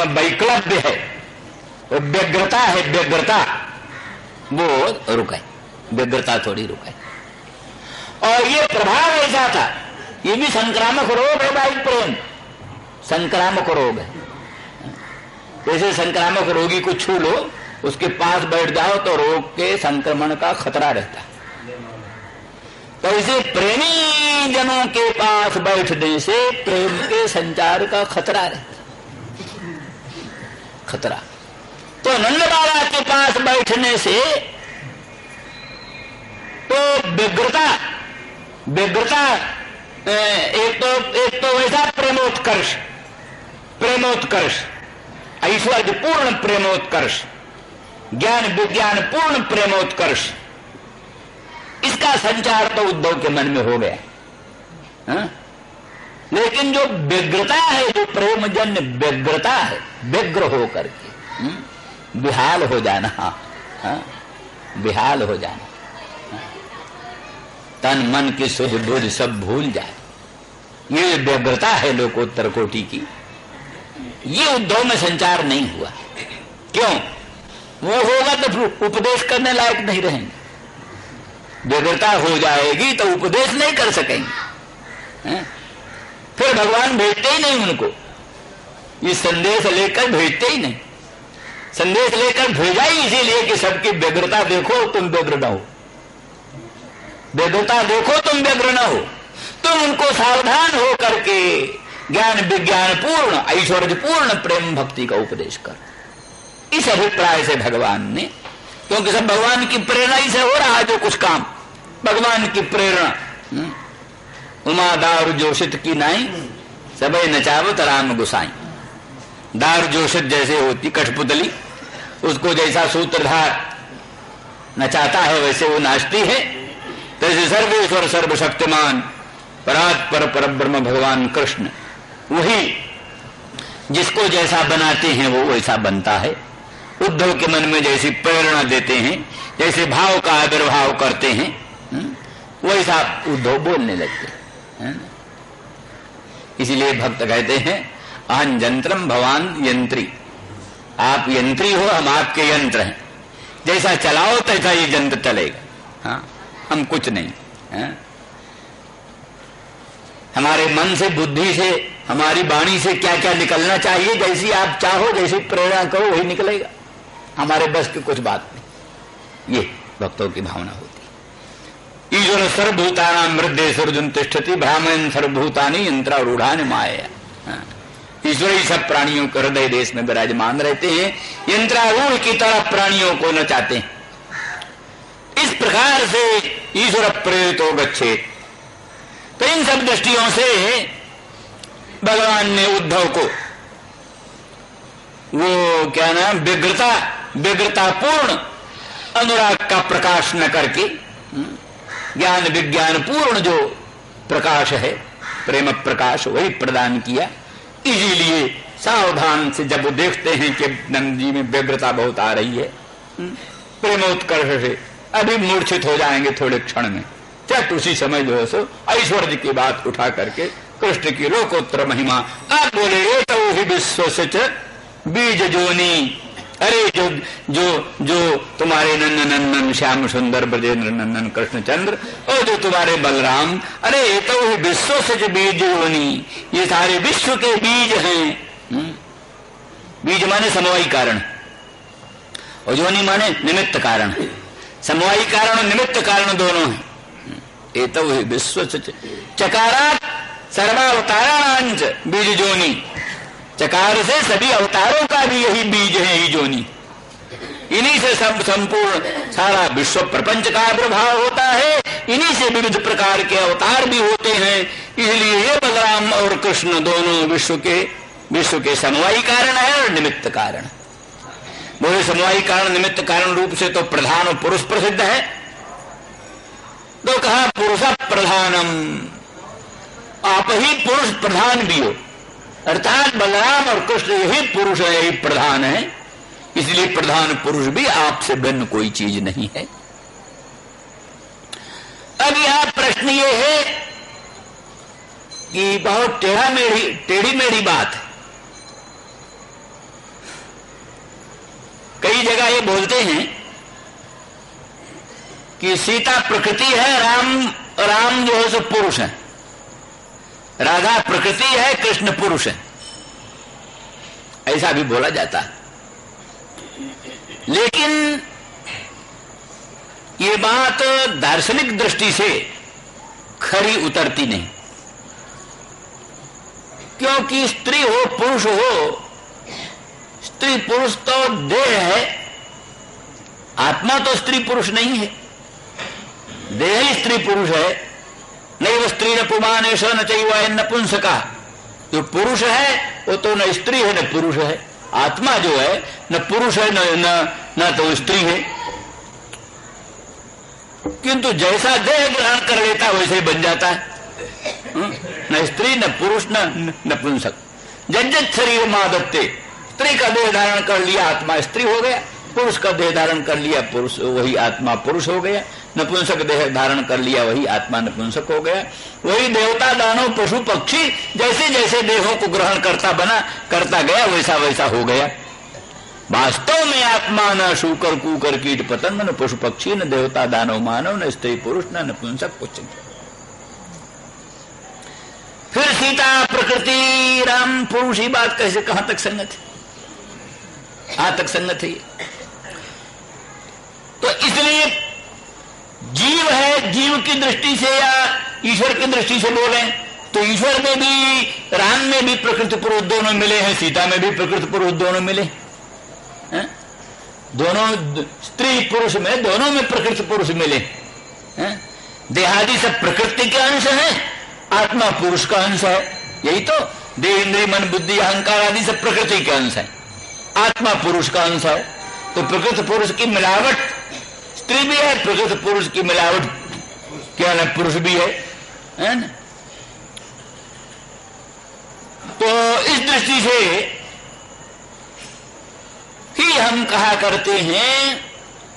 वैकल्प्य है, व्यग्रता है, व्यग्रता वो रुके, व्यग्रता थोड़ी रुके। और ये प्रभाव ऐसा था, ये भी संक्रामक रोग है भाई, प्रेम संक्रामक रोग है। जैसे संक्रामक रोगी को छू लो, उसके पास बैठ जाओ तो रोग के संक्रमण का खतरा रहता है। तो इसे प्रेमी जनों के पास बैठने से प्रेम के संचार का खतरा रहता, खतरा। तो नंद बाबा के पास बैठने से तो व्यग्रता, व्यग्रता एक तो वैसा प्रेमोत्कर्ष, प्रेमोत्कर्ष, ऐश्वर्य पूर्ण प्रेमोत्कर्ष, ज्ञान विज्ञान पूर्ण प्रेमोत्कर्ष, इसका संचार तो उद्धव के मन में हो गया। हा? लेकिन जो व्यग्रता है, जो प्रेमजन्य व्यग्रता है, व्यग्र हो करके विहाल हो जाना, हा? विहाल हो जाना, तन मन की सुध बुध सब भूल जाए, ये व्यग्रता है लोकोत्तर कोटि की। ये उद्धव में संचार नहीं हुआ। क्यों? वो होगा तो उपदेश करने लायक नहीं रहेंगे। व्यग्रता हो जाएगी तो उपदेश नहीं कर सकेंगे, फिर भगवान भेजते ही नहीं उनको, ये संदेश लेकर भेजते ही नहीं। संदेश लेकर भेजा ही इसीलिए कि सबकी व्यग्रता देखो, तुम व्यग्र न हो, व्यग्रता देखो, तुम व्यग्र न हो, तुम उनको सावधान हो करके ज्ञान विज्ञान पूर्ण ऐश्वर्य पूर्ण प्रेम भक्ति का उपदेश कर। इस अभिप्राय से भगवान ने, क्योंकि सब भगवान की प्रेरणा ही से हो रहा है जो कुछ काम, भगवान की प्रेरणा। उमा दार जोशित की नाई सबे नचावत राम गुसाई। दार जोशित जैसे होती कठपुतली, उसको जैसा सूत्रधार नचाता है वैसे वो नाचती है, तैसे सर्वेश्वर सर्वशक्तिमान परात्पर परब्रह्म भगवान कृष्ण वही जिसको जैसा बनाते हैं वो वैसा बनता है। उद्धव के मन में जैसी प्रेरणा देते हैं, जैसे भाव का आविर्भाव करते हैं, वैसा उद्धव बोलने लगते हैं। इसलिए भक्त कहते हैं अहं यंत्रम भवान यंत्री, आप यंत्री हो, हम आपके यंत्र हैं, जैसा चलाओ तैसा ये यंत्र चलेगा। हाँ, हम कुछ नहीं। हाँ? हमारे मन से, बुद्धि से, हमारी वाणी से क्या क्या निकलना चाहिए, जैसी आप चाहो, जैसी प्रेरणा करो वही निकलेगा, हमारे बस की कुछ बात नहीं। ये भक्तों की भावना होती। ईश्वर सर्वभूतानां हृदय सर्वजन तिष्ठति ब्राह्मण सर्वभूतानि यंत्रारूढ़ानि माया। ईश्वर ही सब प्राणियों के हृदय देश में विराजमान रहते हैं, यंत्रारूढ़ की तरह प्राणियों को नचाते हैं। इस प्रकार से ईश्वर प्रेरितो गच्छेत्। तो इन सब दृष्टियों से भगवान ने उद्धव को वो क्या नाम व्यग्रता पूर्ण अनुराग का प्रकाश न करके ज्ञान विज्ञान पूर्ण जो प्रकाश है, प्रेम प्रकाश, वही प्रदान किया। इसीलिए सावधान से जब वो देखते हैं कि नंद जी में व्यग्रता बहुत आ रही है, प्रेमोत्कर्ष से अभी मूर्छित हो जाएंगे थोड़े क्षण में, चट उसी समय जो है सो ऐश्वर्य की बात उठा करके कृष्ण की लोकोत्तर महिमा आप बोले रे तो ही विश्व बीज जोनी। अरे जो जो जो तुम्हारे नंदन नंदन श्याम सुंदर ब्रजेंद्र नंदन कृष्णचंद्र और जो तुम्हारे बलराम, अरे ये तो ही विश्व से बीज जोनी, ये सारे विश्व के बीज हैं। बीज माने समवायी कारण और जोनी माने निमित्त कारण। समवायी कारण और निमित्त कारण दोनों है। ये तो ही विश्व चकारा सर्वावतारांच बीज जोनी, चकार से सभी अवतारों का भी यही बीज है, यही जोनी। इन्हीं से सब संपूर्ण सारा विश्व प्रपंच का आविर्भाव होता है, इन्हीं से विविध प्रकार के अवतार भी होते हैं। इसलिए ये बलराम और कृष्ण दोनों विश्व के समवायी कारण है और निमित्त कारण। बोले समवायी कारण निमित्त कारण रूप से तो प्रधान और पुरुष प्रसिद्ध है, तो कहा पुरुष प्रधानम, आप ही पुरुष प्रधान भी हो, अर्थात बलराम और कृष्ण यही पुरुष है, यही प्रधान है। इसलिए प्रधान पुरुष भी आपसे भिन्न कोई चीज नहीं है। अब यहां प्रश्न ये है कि बहुत टेढ़ी मेढ़ी बात है जगह ये बोलते हैं कि सीता प्रकृति है, राम जो है सो पुरुष है, राधा प्रकृति है, कृष्ण पुरुष है, ऐसा भी बोला जाता है। लेकिन ये बात दार्शनिक दृष्टि से खरी उतरती नहीं, क्योंकि स्त्री हो पुरुष हो, स्त्री पुरुष तो देह है, आत्मा तो स्त्री पुरुष नहीं है। देह ही स्त्री पुरुष है। नैव स्त्री न पुमानेश न चैव नपुंसका। जो पुरुष है वो तो न स्त्री है न पुरुष है। आत्मा जो है न पुरुष है न तो स्त्री है, किंतु जैसा देह ग्रहण कर लेता वैसे ही बन जाता है, न स्त्री न पुरुष न नपुंसक। जज्जत शरीर मादत्ते, स्त्री का देह धारण कर लिया आत्मा स्त्री हो गया, पुरुष का देह धारण कर लिया पुरुष वही आत्मा पुरुष हो गया, नपुंसक देह धारण कर लिया वही आत्मा नपुंसक हो गया। वही देवता दानव पशु पक्षी जैसे जैसे देहों को ग्रहण करता गया वैसा वैसा हो गया। वास्तव में आत्मा न शूकर कूकर कीट पतंग न पशु पक्षी न देवता दानव मानव न स्त्री पुरुष न नपुंसक कुछ नहीं। फिर सीता प्रकृति राम पुरुष ही बात कैसे कहां तक संगत है? कहां तक संगत है? तो इसलिए जीव है, जीव की दृष्टि से या ईश्वर की दृष्टि से बोले तो ईश्वर में भी, राम में भी प्रकृति पुरुष दोनों मिले हैं, सीता में भी प्रकृति पुरुष दोनों मिले हैं? दोनों स्त्री पुरुष में दोनों में प्रकृति पुरुष मिले हैं? देहादि सब प्रकृति के अंश है, आत्मा पुरुष का अंश है। यही तो देह इंद्रिय मन बुद्धि अहंकार आदि सब प्रकृति के अंश है, आत्मा पुरुष का अंश है। तो प्रकृति पुरुष की मिलावट स्त्री भी है, प्रकृति पुरुष की मिलावट क्या ना पुरुष भी है ना? तो इस दृष्टि से ही हम कहा करते हैं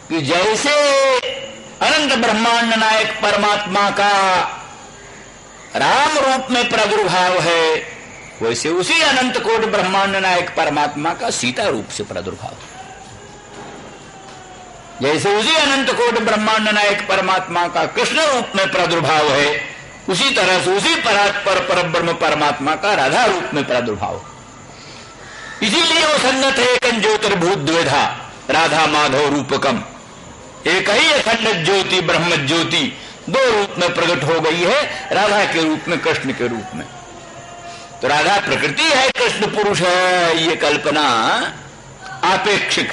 कि जैसे अनंत ब्रह्मांड नायक परमात्मा का राम रूप में प्रादुर्भाव है, वैसे उसी अनंत कोट ब्रह्मांड नायक परमात्मा का सीता रूप से प्रादुर्भाव है। जैसे उसी अनंत कोट ब्रह्मांड नायक परमात्मा का कृष्ण रूप में प्रादुर्भाव है, उसी तरह से उसी परात्पर परब्रह्म परमात्मा का राधा रूप में प्रादुर्भाव। इसीलिए वो संगत है एक ज्योतिर्भूत द्विधा राधा माधव रूपकम, एक ही अखंड ज्योति ब्रह्म ज्योति दो रूप में प्रकट हो गई है, राधा के रूप में कृष्ण के रूप में। तो राधा प्रकृति है, कृष्ण पुरुष है, ये कल्पना आपेक्षिक,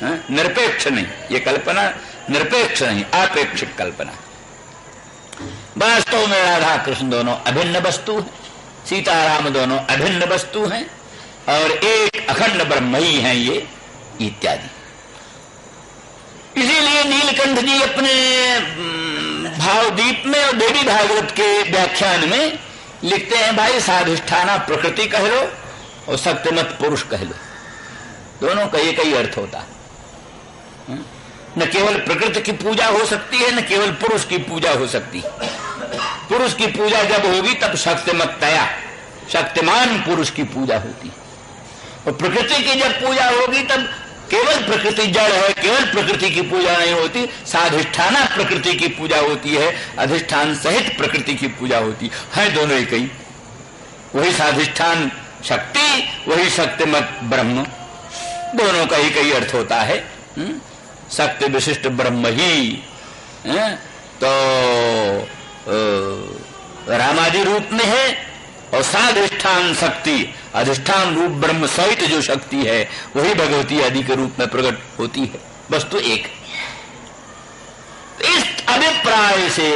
निरपेक्ष नहीं, ये कल्पना निरपेक्ष नहीं, आपेक्षिक कल्पना। वास्तव में राधा कृष्ण दोनों अभिन्न वस्तु हैं, सीताराम दोनों अभिन्न वस्तु हैं और एक अखंड ब्रह्म ही हैं ये, इत्यादि। इसीलिए नीलकंठ जी अपने भावदीप में और देवी भागवत के व्याख्यान में लिखते हैं, भाई साधिष्ठाना प्रकृति कह लो और सत्यमत पुरुष कह लो, दोनों का एक ही अर्थ होता है। न केवल प्रकृति की पूजा हो सकती है, न केवल पुरुष की पूजा हो सकती है। पुरुष की पूजा जब होगी तब शक्तिमत्तया, शक्तिमान पुरुष की पूजा होती है, और प्रकृति की जब पूजा होगी तब केवल प्रकृति जड़ है, केवल प्रकृति की पूजा नहीं होती, साधिष्ठाना प्रकृति की पूजा होती है, अधिष्ठान सहित प्रकृति की पूजा होती है, दोनों एक ही। वही साधिष्ठान शक्ति, वही शक्तिमत ब्रह्म, दोनों का एक ही अर्थ होता है। शक्ति विशिष्ट ब्रह्म ही तो रामादि रूप में है, और साधिष्ठान शक्ति अधिष्ठान रूप ब्रह्म सहित जो शक्ति है वही भगवती आदि के रूप में प्रकट होती है, वस्तु एक। इस अभिप्राय से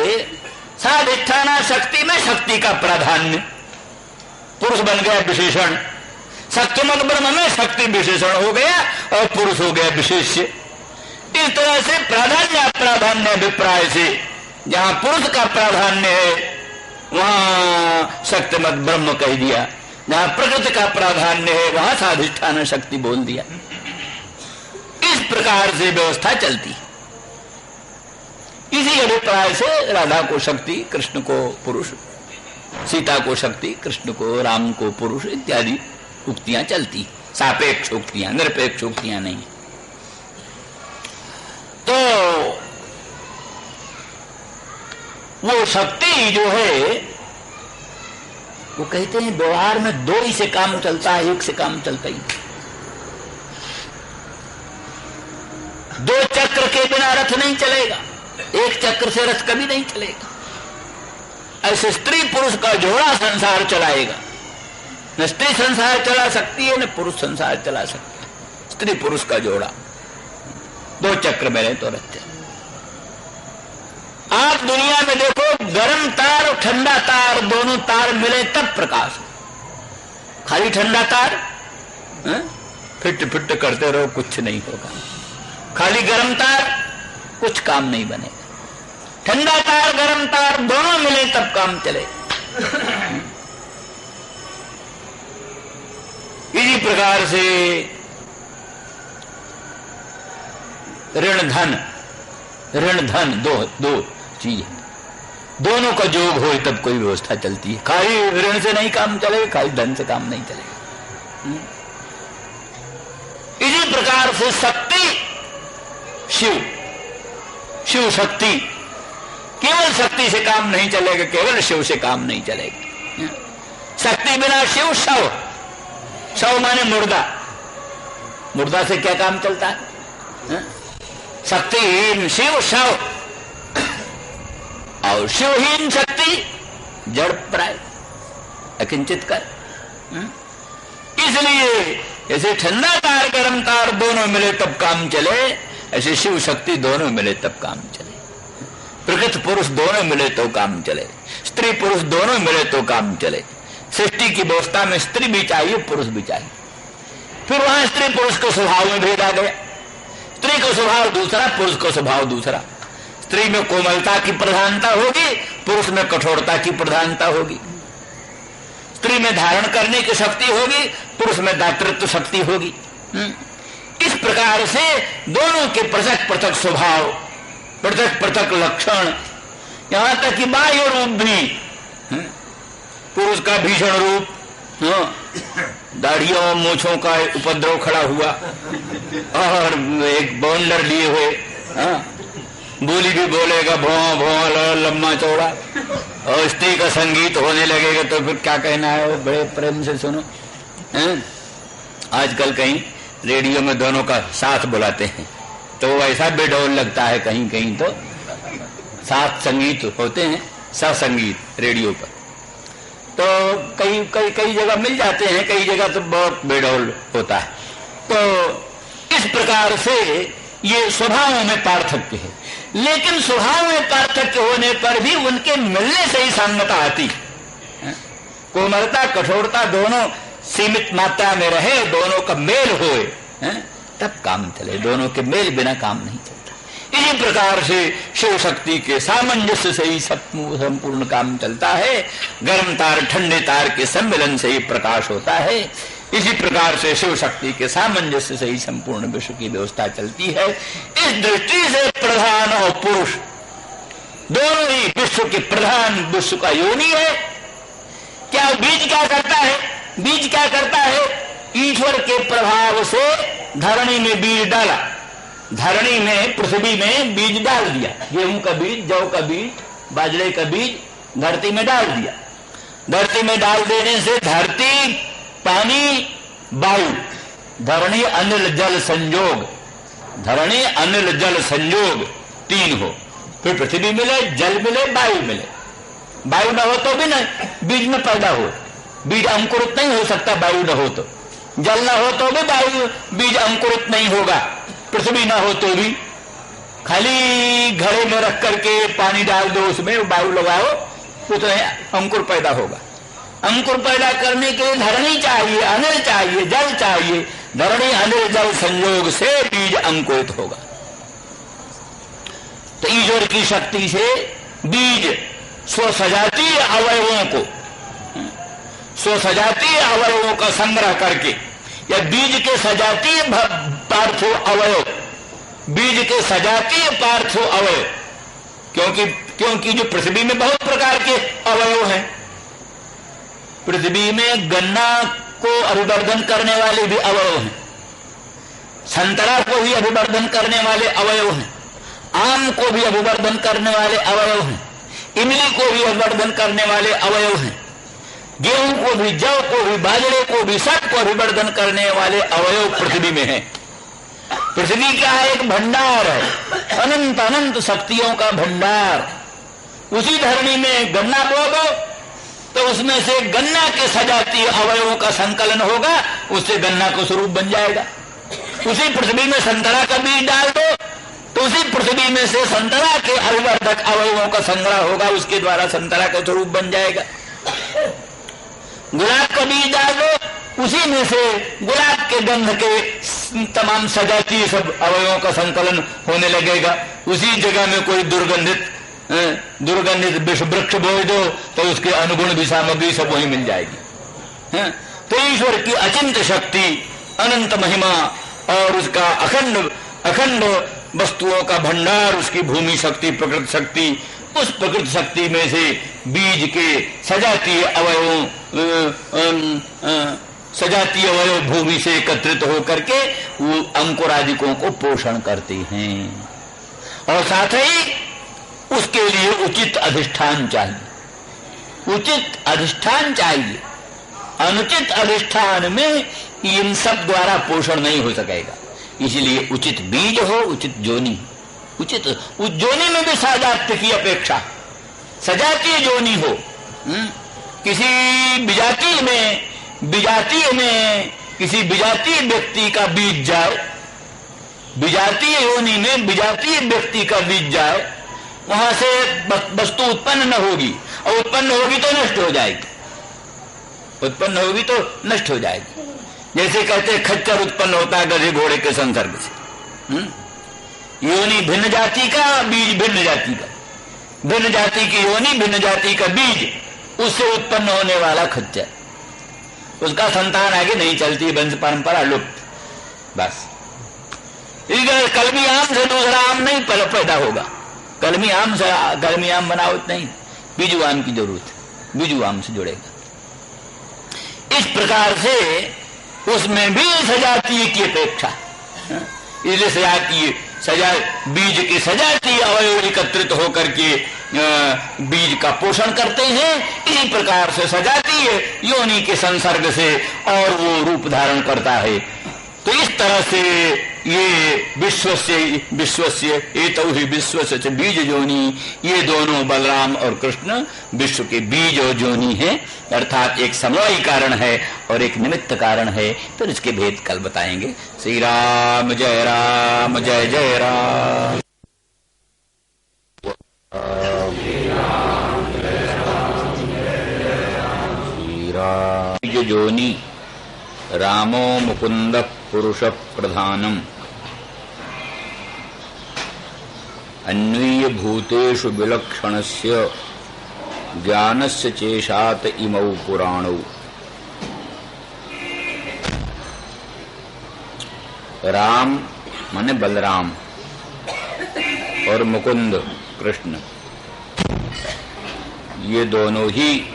साधिष्ठाना शक्ति में शक्ति का प्राधान्य, पुरुष बन गया विशेषण, शक्तिमत ब्रह्म में शक्ति विशेषण हो गया और पुरुष हो गया विशेष्य। इस तरह से प्राधान्य प्राधान्य अभिप्राय से जहां पुरुष का प्राधान्य है वहां शक्तिमत ब्रह्म कह दिया, जहां प्रकृति का प्राधान्य है वहां साधिष्ठान शक्ति बोल दिया। इस प्रकार से व्यवस्था चलती। इसी अभिप्राय से राधा को शक्ति, कृष्ण को पुरुष, सीता को शक्ति, कृष्ण को राम को पुरुष इत्यादि उक्तियां चलती। सापेक्ष उक्तियां, निरपेक्ष उक्तियां नहीं। तो वो शक्ति जो है, वो कहते हैं व्यवहार में दो ही से काम चलता है, एक से काम चलता ही नहीं। दो चक्र के बिना रथ नहीं चलेगा, एक चक्र से रथ कभी नहीं चलेगा। ऐसे स्त्री पुरुष का जोड़ा संसार चलाएगा। न स्त्री संसार चला सकती है, न पुरुष संसार चला सकता है। स्त्री पुरुष का जोड़ा, दो चक्र में रहे तो रथ चले। आप दुनिया में देखो, गर्म तार और ठंडा तार, दोनों तार मिले तब प्रकाश हो। खाली ठंडा तार फिट फिट करते रहो, कुछ नहीं होगा। खाली गर्म तार, कुछ काम नहीं बनेगा। ठंडा तार गर्म तार दोनों मिले तब काम चले। इसी प्रकार से ऋण धन दो चीज है, दोनों का योग हो तब कोई व्यवस्था चलती है। खाली ऋण से नहीं काम चलेगा, खाली धन से काम नहीं चलेगा। इसी प्रकार से शक्ति, शिव शक्ति, केवल शक्ति से काम नहीं चलेगा, केवल शिव से काम नहीं चलेगा। शक्ति बिना शिव शव माने मुर्दा से क्या काम चलता है? शक्तिहीन शिव शव और शिवहीन शक्ति जड़ प्राय अकिंचित कर। इसलिए ऐसे ठंडा तार गर्म तार दोनों मिले तब काम चले, ऐसे शिव शक्ति दोनों मिले तब काम चले। प्रकृत पुरुष दोनों मिले तो काम चले, स्त्री पुरुष दोनों मिले तो काम चले। सृष्टि की व्यवस्था में स्त्री भी चाहिए, पुरुष भी चाहिए। फिर वहां स्त्री पुरुष को स्वभाव में भेद आ गया। स्त्री को स्वभाव दूसरा, पुरुष को स्वभाव दूसरा। स्त्री में कोमलता की प्रधानता होगी, पुरुष में कठोरता की प्रधानता होगी। स्त्री में धारण करने की शक्ति होगी, पुरुष में दातृत्व शक्ति होगी। इस प्रकार से दोनों के पृथक पृथक स्वभाव, पृथक पृथक लक्षण, यहां तक कि बाह्य रूप भी, पुरुष का भीषण रूप, दाढ़ियों मूछों का उपद्रव खड़ा हुआ और एक बौंडर लिए हुए, बोली भी बोलेगा भौं भौं लम्बा चौड़ा, और स्त्री का संगीत होने लगेगा तो फिर क्या कहना है, बड़े प्रेम से सुनो। आजकल कहीं रेडियो में दोनों का साथ बुलाते हैं तो ऐसा बेडौल लगता है, कहीं कहीं तो साथ संगीत होते हैं, सत्संगीत रेडियो पर, तो कई जगह मिल जाते हैं, कई जगह तो बहुत बेडौल होता है। तो इस प्रकार से ये स्वभाव में पार्थक्य है, लेकिन स्वभाव में पार्थक्य होने पर भी उनके मिलने से ही सांगता आती है। कोमलता कठोरता दोनों सीमित मात्रा में रहे, दोनों का मेल होए तब काम चले, दोनों के मेल बिना काम नहीं चलता। इसी प्रकार से शिव शक्ति के सामंजस्य से ही संपूर्ण काम चलता है। गर्म तार ठंडे तार के सम्मिलन से ही प्रकाश होता है। इसी प्रकार से शिव शक्ति के सामंजस्य से ही संपूर्ण विश्व की व्यवस्था चलती है। इस दृष्टि से प्रधान और पुरुष दोनों ही विश्व के प्रधान, विश्व का योनि है। क्या बीज क्या करता है? बीज क्या करता है? ईश्वर के प्रभाव से धरणी में बीज डाला, धरणी में पृथ्वी में बीज डाल दिया, गेहूं का बीज, जौ का बीज, बाजरे का बीज धरती में डाल दिया। धरती में डाल देने से धरती, पानी, वायु, धरणी अनिल जल संयोग, धरणी अनिल जल संयोग तीन हो, फिर पृथ्वी मिले, जल मिले, वायु मिले। वायु न हो तो भी न बीज में पैदा हो, बीज अंकुरित नहीं हो सकता वायु न हो तो। जल न हो तो भी वायु बीज अंकुरित नहीं होगा, पृथ्वी न हो तो भी। खाली घड़े में रख करके पानी डाल दो, उसमें वायु लगाओ तो अंकुर पैदा होगा। अंकुर पैदा करने के लिए धरणी चाहिए, अनिल चाहिए, जल चाहिए। धरणी अनिल जल संयोग से बीज अंकुरित होगा। तो ईश्वर की शक्ति से बीज स्वसजातीय अवयवों को, स्वसजातीय अवयवों का संग्रह करके, या बीज के सजातीय पार्थो अवयव, बीज के सजातीय पार्थो अवयव, क्योंकि जो पृथ्वी में बहुत प्रकार के अवयव हैं। पृथ्वी में गन्ना को अभिवर्धन करने वाले भी अवयव हैं, संतरा को भी अभिवर्धन करने वाले अवयव हैं, आम को भी अभिवर्धन करने वाले अवयव हैं, इमली को भी अभिवर्धन करने वाले अवयव हैं, गेहूं को भी, जौ को भी, बाजरे को भी, सबको अभिवर्धन करने वाले अवयव पृथ्वी में हैं। पृथ्वी क्या है? एक भंडार है, अनंत अनंत शक्तियों का भंडार। उसी धरणी में गन्ना बो दो तो उसमें से गन्ना के सजातीय अवयवों का संकलन होगा, उससे गन्ना को स्वरूप बन जाएगा। उसी पृथ्वी में संतरा का बीज डाल दो तो उसी पृथ्वी में से संतरा के अभिवर्धक अवयवों का संग्रह होगा, उसके द्वारा संतरा का स्वरूप बन जाएगा। गुलाब का बीज डाल दो, उसी में से गुलाब के गंध के तमाम सजातीय सब अवयवों का संकलन होने लगेगा। उसी जगह में कोई दुर्गंधित विष वृक्ष बोए दो तो उसके अनुगुण भी सामग्री सब वही मिल जाएगी। तो ईश्वर की अचिंत शक्ति, अनंत महिमा और उसका अखंड वस्तुओं का भंडार, उसकी भूमि शक्ति, प्रकृति शक्ति, उस प्रकृति शक्ति में से बीज के सजातीय अवयव भूमि से एकत्रित होकर के वो अंकुरादिकों को पोषण करते हैं। और साथ ही उसके लिए उचित अधिष्ठान चाहिए, उचित अधिष्ठान चाहिए। अनुचित अधिष्ठान में इन सब द्वारा पोषण नहीं हो सकेगा। इसलिए उचित बीज हो, उचित जोनी, उचित उस जोनी में भी सजातीय की अपेक्षा, सजातीय जोनी हो। किसी विजातीय में किसी विजातीय व्यक्ति का बीज जाए, विजातीय योनि में विजातीय व्यक्ति का बीज जाए, वहां से वस्तु उत्पन्न न होगी, और उत्पन्न होगी तो नष्ट हो जाएगी, उत्पन्न होगी तो नष्ट हो जाएगी। जैसे कहते हैं खच्चर उत्पन्न होता है गधे घोड़े के संसर्ग से। योनि भिन्न जाति का, बीज भिन्न जाति का, भिन्न जाति की योनि, भिन्न जाति का बीज, उससे उत्पन्न होने वाला खच्चर, उसका संतान आगे नहीं चलती, वंश परंपरा लुप्त। बस कलमी आम से दूसरा आम नहीं पैदा होगा, कलमी आम से कलमी आम बनावट नहीं, बीजू आम की जरूरत है, बीजू आम से जुड़ेगा। इस प्रकार से उसमें भी सजातीय की अपेक्षा, इसलिए सजा बीज के सजातीय अवयव एकत्रित होकर के बीज का पोषण करते हैं। इसी प्रकार से सजातीय योनि के संसर्ग से और वो रूप धारण करता है। तो इस तरह से ये विश्वस्य एतौ ही विश्वस्य बीज जोनी, ये दोनों बलराम और कृष्ण विश्व के बीज और जोनी है, अर्थात एक समवायी कारण है और एक निमित्त कारण है। फिर इसके भेद कल बताएंगे। श्री राम जय राम, जय जय राम। बीज जोनी रामो मुकुंद पुरुष प्रधानम अन्वीय भूतेषु विलक्षणस्य ज्ञानस्य चेशात इमौ पुराणौ। राम माने बलराम और मुकुंद कृष्ण, ये दोनों ही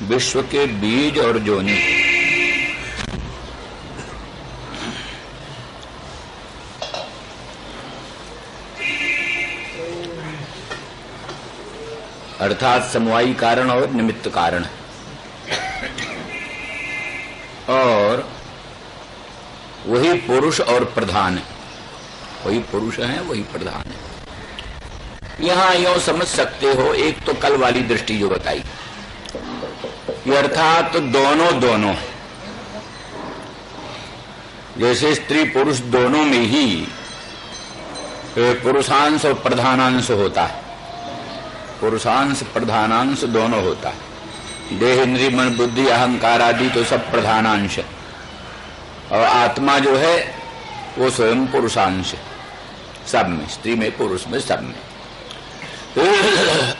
विश्व के बीज और जोनी। अर्थात समवायी कारण और निमित्त कारण, और वही पुरुष और प्रधान है, वही पुरुष है, वही प्रधान है। यहां यूं समझ सकते हो, एक तो कल वाली दृष्टि जो बताई, ये अर्थात तो दोनों जैसे स्त्री पुरुष दोनों में ही पुरुषांश और प्रधानांश होता है, पुरुषांश प्रधानांश दोनों होता है। देह इंद्रिय मन बुद्धि अहंकार आदि तो सब प्रधानांश है, और आत्मा जो है वो स्वयं पुरुषांश है, सब में, स्त्री में पुरुष में सब में।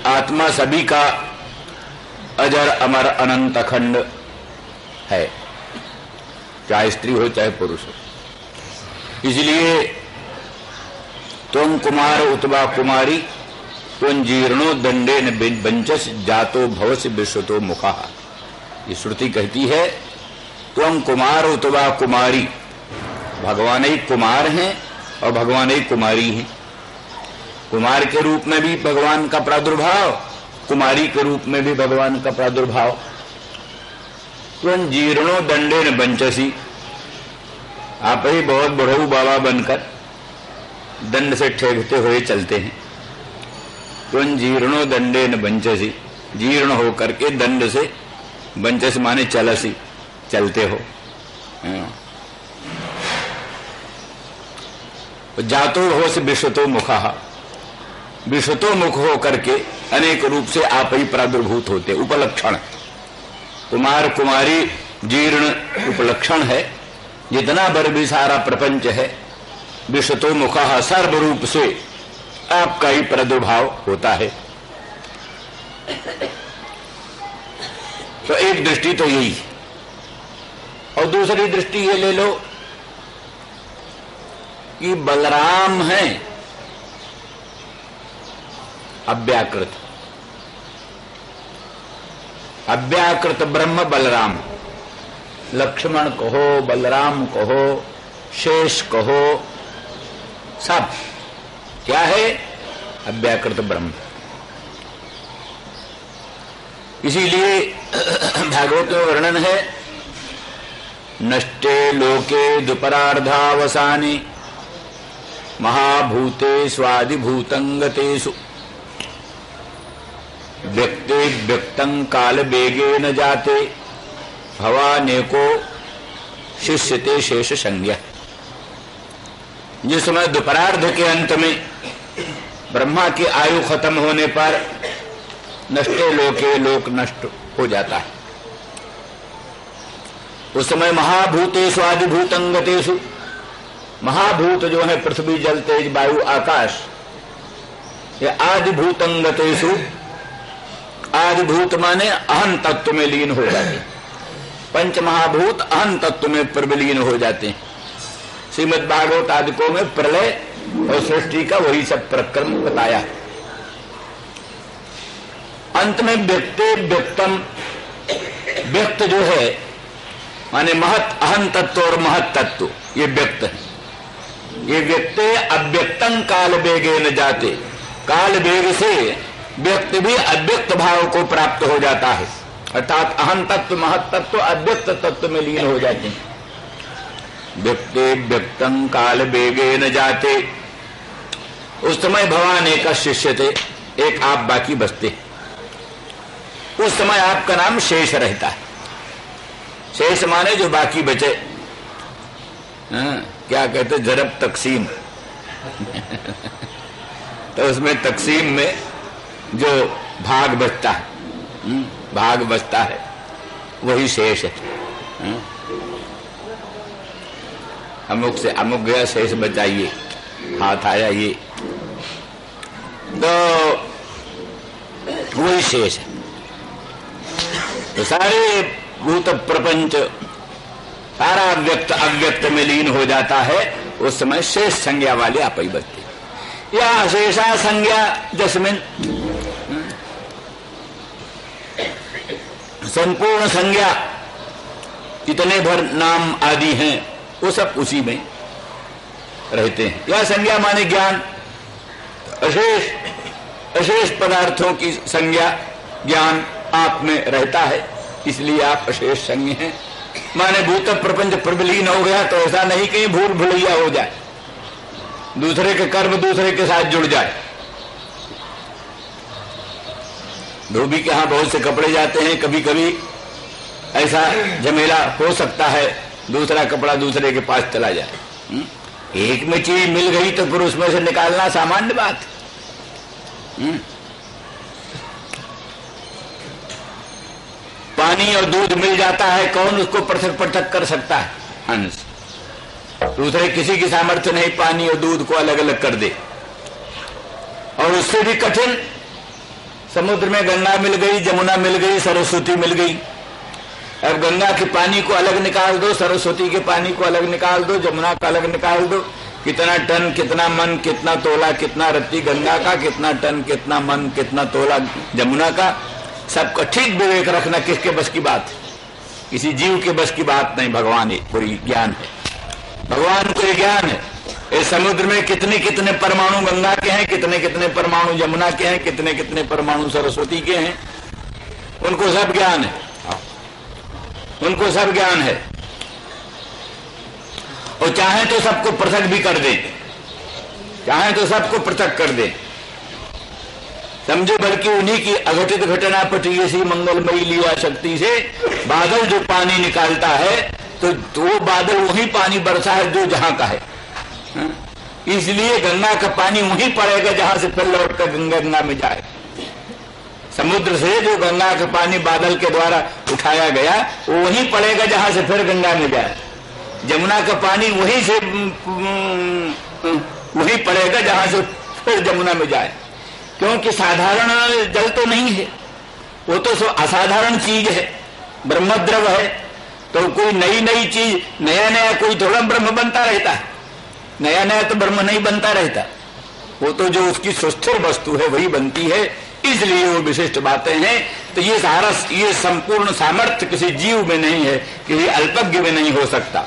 आत्मा सभी का अजर अमर अनंत अखंड है, चाहे स्त्री हो चाहे पुरुष हो। इसलिए तुम कुमार उतवा कुमारी तुम जीर्णो दंडे न बंचस जातो भवस विश्वतो मुखा। ये श्रुति कहती है त्वं कुमार उतवा कुमारी, भगवान ही कुमार हैं और भगवान ही कुमारी हैं। कुमार के रूप में भी भगवान का प्रादुर्भाव, कुमारी के रूप में भी भगवान का प्रादुर्भाव। त्वं जीर्णो दंडेन बंचसी, आप ही बहुत बुढ़ऊ बाबा बनकर दंड से ठेकते हुए चलते हैं। त्वं जीर्णो दंडेन बंचसी, जीर्ण होकर के दंड से, बंचस माने चलसी, चलते हो। जातो हो से विश्वतो मुखा, विश्वतो मुख हो करके अनेक रूप से आप ही प्रादुर्भूत होते। उपलक्षण कुमार कुमारी जीर्ण उपलक्षण है। जितना भर भी सारा प्रपंच है, विश्वतो मुखा, सर्व रूप से आपका ही प्रादुर्भाव होता है। तो एक दृष्टि तो यही, और दूसरी दृष्टि ये ले लो कि बलराम है अव्याकृत, अव्याकृत ब्रह्म बलराम। लक्ष्मण कहो, बलराम कहो, शेष कहो, सब क्या है? अव्याकृत ब्रह्म। इसीलिए भागवत में वर्णन है, नष्टे लोके दुपरार्धावसाने महाभूते स्वादिभूतंगतेषु व्यक्ते व्यक्तं काल वेगे न जाते भवानेको शिष्यते शेष संज्ञा। जिस समय दोपरार्ध के अंत में ब्रह्मा की आयु खत्म होने पर नष्टे लोके, लोक नष्ट हो जाता है। उस समय महाभूतेषु आदिभूतंगतेषु, महाभूत जो है पृथ्वी जल तेज वायु आकाश, ये आदिभूतंगतेषु, आदिभूत माने अहं तत्व में लीन हो जाते हैं। पंच महाभूत अहं तत्व में प्रविलीन हो जाते हैं। श्रीमद् भागवत आदिकों में प्रलय और सृष्टि का वही सब प्रक्रम बताया है। अंत में व्यक्ते व्यक्तम, व्यक्त जो है माने महत, अहं तत्व और महत तत्व, ये व्यक्त है। ये व्यक्ते अव्यक्तं काल वेगे न जाते, काल वेग से व्यक्त भी अव्यक्त भाव को प्राप्त हो जाता है, अर्थात अहं तत्व महत तत्व अव्यक्त तत्व में लीन हो जाते हैं। व्यक्ते व्यक्तं काल वेगे न जाते, उस समय भगवान एक शिष्य थे, एक आप बाकी बचते। उस समय आपका नाम शेष रहता है। शेष माने जो बाकी बचे, क्या कहते जरब तकसीम तो उसमें तकसीम में जो भाग बचता है, भाग बचता है, वही शेष है। अमुक से अमुक गया, शेष बचाइए, हाथ आया ये, तो वही शेष है। तो सारे भूत प्रपंच सारा व्यक्त अव्यक्त में लीन हो जाता है। उस समय शेष संज्ञा वाले आप ही बचते। या शेषा संज्ञा जस्मिन, संपूर्ण संज्ञा जितने भर नाम आदि हैं वो सब उसी में रहते हैं। यह संज्ञा माने ज्ञान, अशेष अशेष पदार्थों की संज्ञा ज्ञान आप में रहता है, इसलिए आप अशेष संज्ञ हैं। माने भूत प्रपंच प्रबलीन हो गया तो ऐसा नहीं कहीं भूल भुलैया हो जाए, दूसरे के कर्म दूसरे के साथ जुड़ जाए। धोबी के यहाँ बहुत से कपड़े जाते हैं, कभी कभी ऐसा झमेला हो सकता है, दूसरा कपड़ा दूसरे के पास चला जाए। एक में चीज मिल गई तो फिर उसमें से निकालना सामान्य बात। पानी और दूध मिल जाता है, कौन उसको पृथक पृथक कर सकता है? अंश। दूसरे किसी की सामर्थ्य नहीं पानी और दूध को अलग अलग कर दे। और उससे भी कठिन, समुद्र में गंगा मिल गई, जमुना मिल गई, सरस्वती मिल गई। अब गंगा के पानी को अलग निकाल दो, सरस्वती के पानी को अलग निकाल दो, जमुना का अलग निकाल दो, कितना टन कितना मन कितना तोला कितना रत्ती गंगा का, कितना टन कितना मन कितना तोला जमुना का, सबका ठीक विवेक रखना किसके बस की बात किसी जीव के बस की बात नहीं। भगवान पूरी ज्ञान है, भगवान को ज्ञान है। इस समुद्र में कितने कितने परमाणु गंगा के हैं, कितने कितने परमाणु यमुना के हैं, कितने कितने परमाणु सरस्वती के हैं, उनको सब ज्ञान है, उनको सब ज्ञान है। और चाहे तो सबको पृथक भी कर दे, चाहे तो सबको पृथक कर दे, समझो। बल्कि उन्हीं की अघटित घटना पटी ऐसी मंगलमयी लीला शक्ति से बादल जो पानी निकालता है, तो वो बादल वही पानी बरसा है जो जहां का है। इसलिए गंगा का पानी वहीं पड़ेगा जहां से फिर लौट कर गंगा में जाए। समुद्र से जो गंगा का पानी बादल के द्वारा उठाया गया, वो वहीं पड़ेगा जहां से फिर गंगा में जाए। जमुना का पानी वहीं से वहीं पड़ेगा जहां से फिर जमुना में जाए, क्योंकि साधारण जल तो नहीं है, वो तो सब असाधारण चीज है, ब्रह्मद्रव है। तो कोई नई नई चीज, नया नया कोई थोड़ा ब्रह्म बनता रहता है, नया नया तो ब्रह्म नहीं बनता रहता, वो तो जो उसकी सुस्थिर वस्तु है वही बनती है। इसलिए वो विशिष्ट बातें हैं। तो ये सारा, ये संपूर्ण सामर्थ्य किसी जीव में नहीं है, किसी अल्पज्ञ में नहीं हो सकता।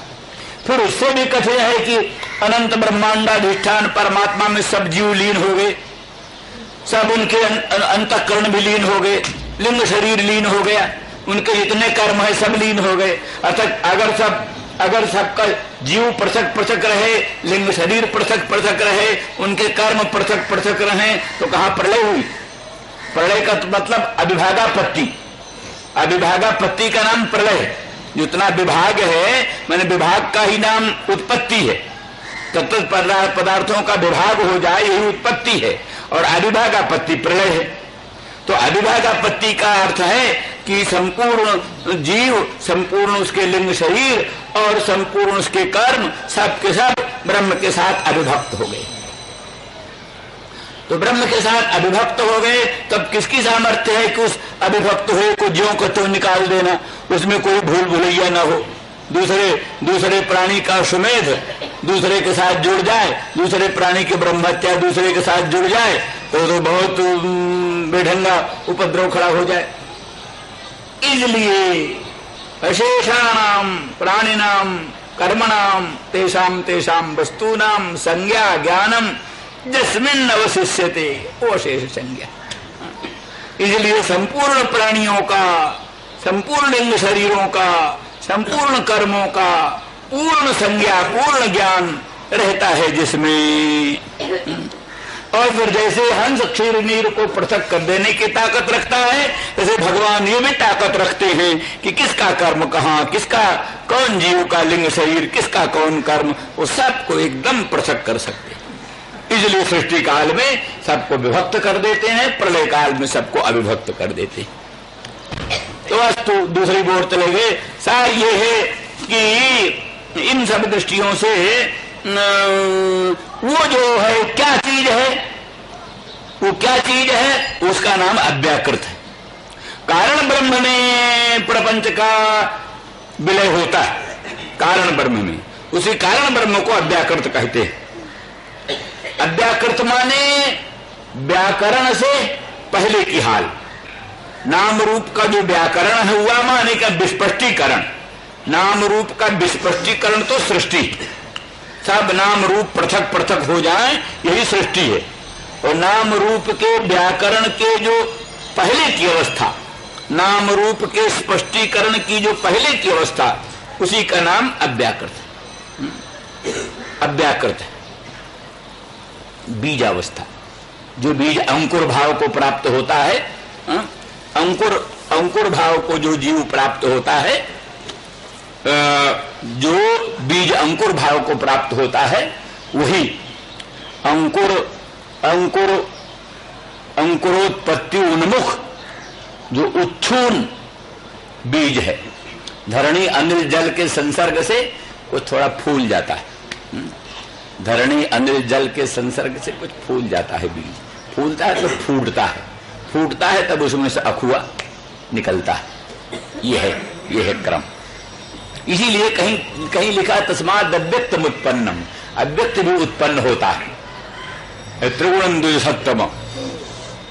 फिर उससे भी कठिन है कि अनंत ब्रह्मांडाधिष्ठान परमात्मा में सब जीव लीन हो गए, सब उनके अंतःकरण भी लीन हो गए, लिंग शरीर लीन हो गया, उनके जितने कर्म है सब लीन हो गए। अर्थात अगर सबका जीव पृथक पृथक रहे, लिंग शरीर पृथक पृथक रहे, उनके कर्म पृथक पृथक रहे, तो कहाँ प्रलय हुई? प्रलय का मतलब अविभागापत्ति, अविभागापत्ति का नाम प्रलय। जितना विभाग है, मैंने विभाग का ही नाम उत्पत्ति है। तत्व पदार्थों का विभाग हो जाए यही उत्पत्ति है, और अविभागापत्ति प्रलय है। तो अविभागापत्ति का अर्थ है कि संपूर्ण जीव, संपूर्ण उसके लिंग शरीर और संपूर्ण उसके कर्म सब के सब ब्रह्म के साथ अविभक्त हो गए। तो ब्रह्म के साथ अविभक्त हो गए, तब किसकी सामर्थ्य है कि उस अविभक्त हुए को ज्यों को त्यों निकाल देना, उसमें कोई भूल भुलैया न हो, दूसरे प्राणी का सुमेध दूसरे के साथ जुड़ जाए, दूसरे प्राणी की ब्रह्महत्या दूसरे के साथ जुड़ जाए, तो बहुत बेढंगा उपद्रव खड़ा हो जाए। इसलिए अशेषाणाम प्राणिनाम कर्मणाम तेषाम तेषाम वस्तूनाम संज्ञा ज्ञानम जिसमिन अवशिष्यते, वो अशेष संज्ञा। इसलिए संपूर्ण प्राणियों का, संपूर्ण लिंग शरीरों का, संपूर्ण कर्मों का पूर्ण संज्ञा, पूर्ण ज्ञान रहता है जिसमें। और फिर जैसे हंस क्षीर नीर को पृथक कर देने की ताकत रखता है, जैसे भगवान ये भी ताकत रखते हैं कि किसका कर्म कहाँ, किसका कौन जीव का लिंग शरीर, किसका कौन कर्म, वो सबको एकदम पृथक कर सकते हैं। इसलिए सृष्टि काल में सबको विभक्त कर देते हैं, प्रलय काल में सबको अविभक्त कर देते हैं। तो वस्तु दूसरी बोर्ड चले गए। सार ये है कि इन सब दृष्टियों से वो जो है क्या चीज है, वो क्या चीज है, उसका नाम अव्याकृत है। कारण ब्रह्म में प्रपंच का विलय होता है, कारण ब्रह्म में, उसी कारण ब्रह्म को अव्याकृत कहते हैं। अव्याकृत माने व्याकरण से पहले की हाल, नाम रूप का जो व्याकरण है हुआ माने का विस्पष्टीकरण। नाम रूप का विस्पष्टीकरण तो सृष्टि, सब नाम रूप पृथक पृथक हो जाए यही सृष्टि है। और नाम रूप के व्याकरण के जो पहले की अवस्था, नाम रूप के स्पष्टीकरण की जो पहले की अवस्था, उसी का नाम अव्याकृत है। अव्याकृत है बीजावस्था, जो बीज अंकुर भाव को प्राप्त होता है, अंकुर भाव को जो जीव प्राप्त होता है, जो बीज अंकुर भाव को प्राप्त होता है, वही अंकुरोत्पत्ति उन्मुख जो उच्छून बीज है। धरणी अनिल जल के संसर्ग से वो थोड़ा फूल जाता है, धरणी अनिल जल के संसर्ग से कुछ फूल जाता है बीज, फूलता है तो फूटता है तब उसमें से अखुआ निकलता है। ये है क्रम। इसीलिए कहीं लिखा तस्माद् अव्यक्तम उत्पन्नम, अव्यक्त भी उत्पन्न होता है। त्रिगुणम द्विसत्तम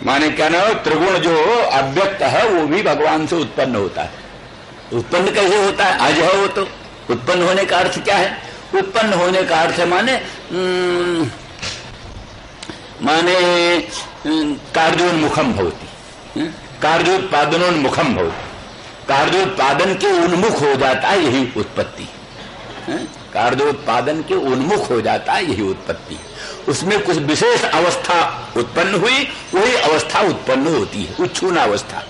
माने क्या ना, त्रिगुण जो अव्यक्त है वो भी भगवान से उत्पन्न होता है। उत्पन्न कैसे होता है? अज है वो तो। उत्पन्न होने का अर्थ क्या है? उत्पन्न होने का अर्थ है माने कार्योन्मुखम भवति, कार्योत्पादनोन्मुखम भवति। कार्योत्पादन के उन्मुख हो जाता है, यही उत्पत्ति। कार्योत्पादन के उन्मुख हो जाता है, यही उत्पत्ति। उसमें कुछ विशेष अवस्था उत्पन्न हुई, वही अवस्था उत्पन्न होती है, उच्छूनावस्था।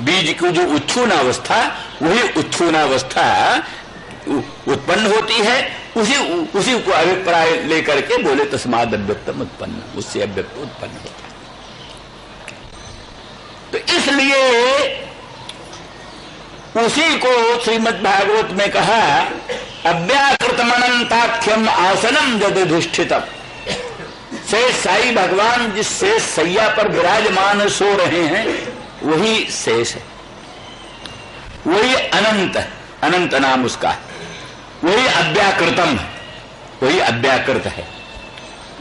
बीज की जो उच्छूनावस्था, वही उच्छूनावस्था उत्पन्न होती है। उसी को अभिप्राय लेकर के बोले तस्माद अव्यक्तम उत्पन्न, उससे अव्यक्त उत्पन्न होता है। तो इसलिए उसी को श्रीमद् भागवत में कहा, अव्याकृतमनंताख्यम आसनम जदधिष्ठितम। शेष साई भगवान जिस शेष सैया पर विराजमान सो रहे हैं, वही शेष है, वही अनंत है, अनंत नाम उसका है। वही अव्याकृतम है, वही अव्याकृत है,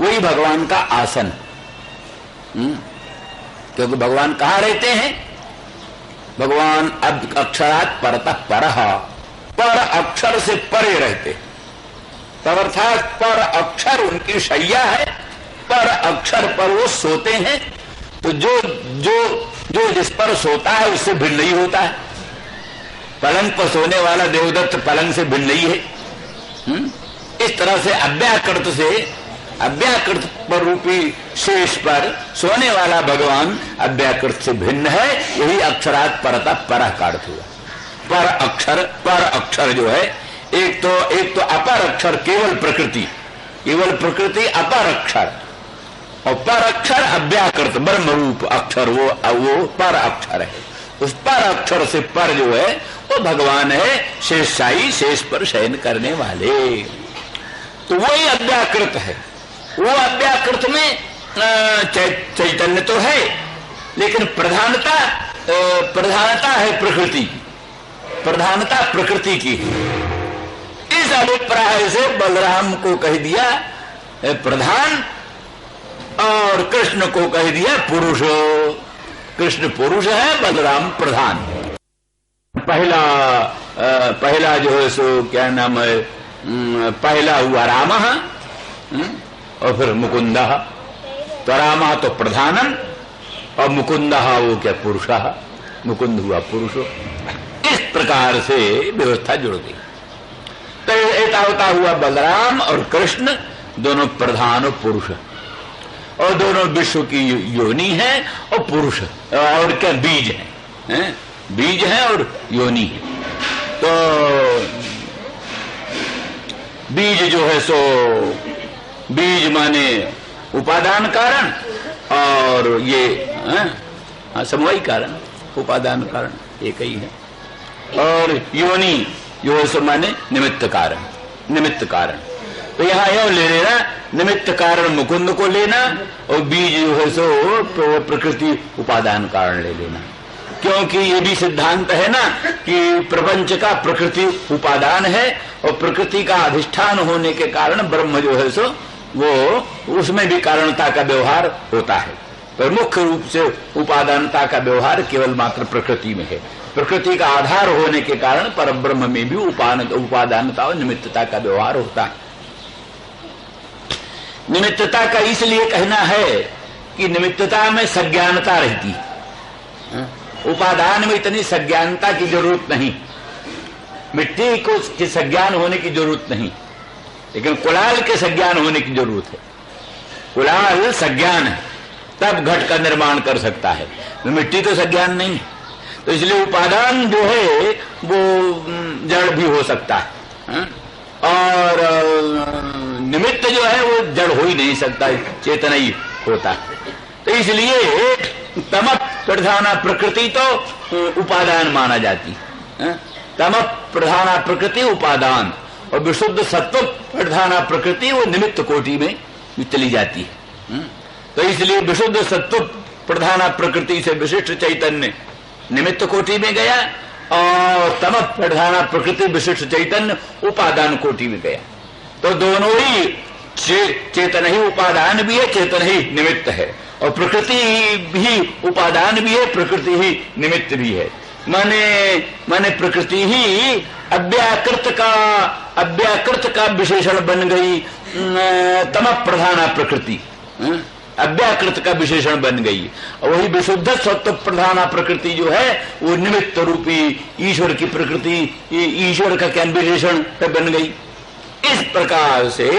वही भगवान का आसन। क्योंकि भगवान कहाँ रहते हैं? भगवान अक्षरात परतः परः, पर अक्षर से परे रहते। तब अर्थात पर अक्षर उनकी शैया है, पर अक्षर पर वो सोते हैं। तो जो जो जो जिस पर सोता है उससे भिन्न नहीं होता है। पलंग पर सोने वाला देवदत्त पलंग से भिन्न नहीं है। इस तरह से अव्याकृत पर रूपी शेष पर सोने वाला भगवान अव्याकृत से भिन्न है। यही अक्षरात परतः परः का अर्थ हुआ। पर अक्षर जो है, एक तो अपर अक्षर केवल प्रकृति अपर अक्षर, और पर अक्षर अव्याकृत ब्रह्म रूप अक्षर, वो पर अक्षर है। उस पर अक्षर से पर जो है वो भगवान है, शेषशाही, शेष पर शयन करने वाले। तो वही अव्याकृत है। वो अव्याकृत में चैतन्य तो है, लेकिन प्रधानता है प्रकृति, प्रधानता प्रकृति की है। इस अभिप्राय से बलराम को कह दिया प्रधान और कृष्ण को कह दिया पुरुष। कृष्ण पुरुष है, बलराम प्रधान। पहला जो है सो क्या नाम है, पहला हुआ राम और फिर मुकुंद। तो राम तो प्रधानम और मुकुंद वो क्या पुरुष, मुकुंद हुआ पुरुष। इस प्रकार से व्यवस्था जुड़ गई। तो एतावता हुआ बलराम और कृष्ण दोनों प्रधान और पुरुष, और दोनों विश्व की योनि है और पुरुष, और क्या बीज है, बीज है और योनि है। तो बीज जो है सो, बीज माने उपादान कारण, और ये समवायी कारण, उपादान कारण एक ही है। और योनि जो है सो माने निमित्त कारण। तो यहाँ यह ले लेना, निमित्त कारण मुकुंद को लेना, और बीज जो है सो प्रकृति उपादान कारण ले लेना। क्योंकि ये भी सिद्धांत है ना कि प्रपंच का प्रकृति उपादान है, और प्रकृति का अधिष्ठान होने के कारण ब्रह्म जो है सो वो उसमें भी कारणता का व्यवहार होता है। पर मुख्य रूप से उपादानता का व्यवहार केवल मात्र प्रकृति में है। प्रकृति का आधार होने के कारण परब्रह्म में भी उपादानता और निमित्तता का व्यवहार होता है। निमित्तता का इसलिए कहना है कि निमित्तता में सज्ञानता रहती है, उपादान में इतनी सज्ञानता की जरूरत नहीं। मिट्टी को के सज्ञान होने की जरूरत नहीं, लेकिन कुलाल के सज्ञान होने की जरूरत है। कुलाल सज्ञान है, तब घट का निर्माण कर सकता है, मिट्टी तो सज्ञान नहीं है। तो इसलिए उपादान जो है वो जड़ भी हो सकता है, और निमित्त जो है वो जड़ हो ही नहीं सकता, चेतन ही होता है। तो इसलिए तम प्रधाना प्रकृति तो उपादान माना जाती है। तम प्रधाना प्रकृति उपादान, और विशुद्ध सत्व प्रधाना प्रकृति वो निमित्त कोटि में चली जाती है। तो इसलिए विशुद्ध सत्व प्रधाना प्रकृति से विशिष्ट चैतन्य निमित्त कोटि में गया, और तम प्रधाना प्रकृति विशिष्ट चैतन्य उपादान कोटि में गया। तो दोनों ही चेतन ही उपादान भी है, चेतन ही निमित्त है, और प्रकृति भी उपादान भी है, प्रकृति ही निमित्त भी है। माने प्रकृति ही अव्याकृत का विशेषण बन गई, तम प्रधाना प्रकृति अव्याकृत का विशेषण बन गई। और वही विशुद्ध सत्व प्रधाना प्रकृति जो है वो निमित्त रूपी ईश्वर की प्रकृति, ईश्वर का क्या विशेषण बन गई। इस प्रकार से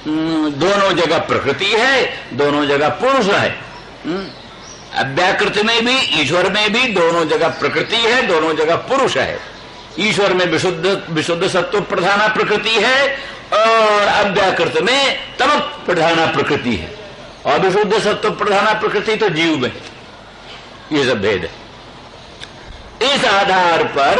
दोनों जगह प्रकृति है, दोनों जगह पुरुष है। अव्याकृत में भी ईश्वर में भी दोनों जगह प्रकृति है, दोनों जगह पुरुष है। ईश्वर में विशुद्ध सत्व प्रधाना प्रकृति है और अव्याकृत में तम प्रधाना प्रकृति है। और विशुद्ध सत्व प्रधाना प्रकृति तो जीव में, ये सब भेद है। इस आधार पर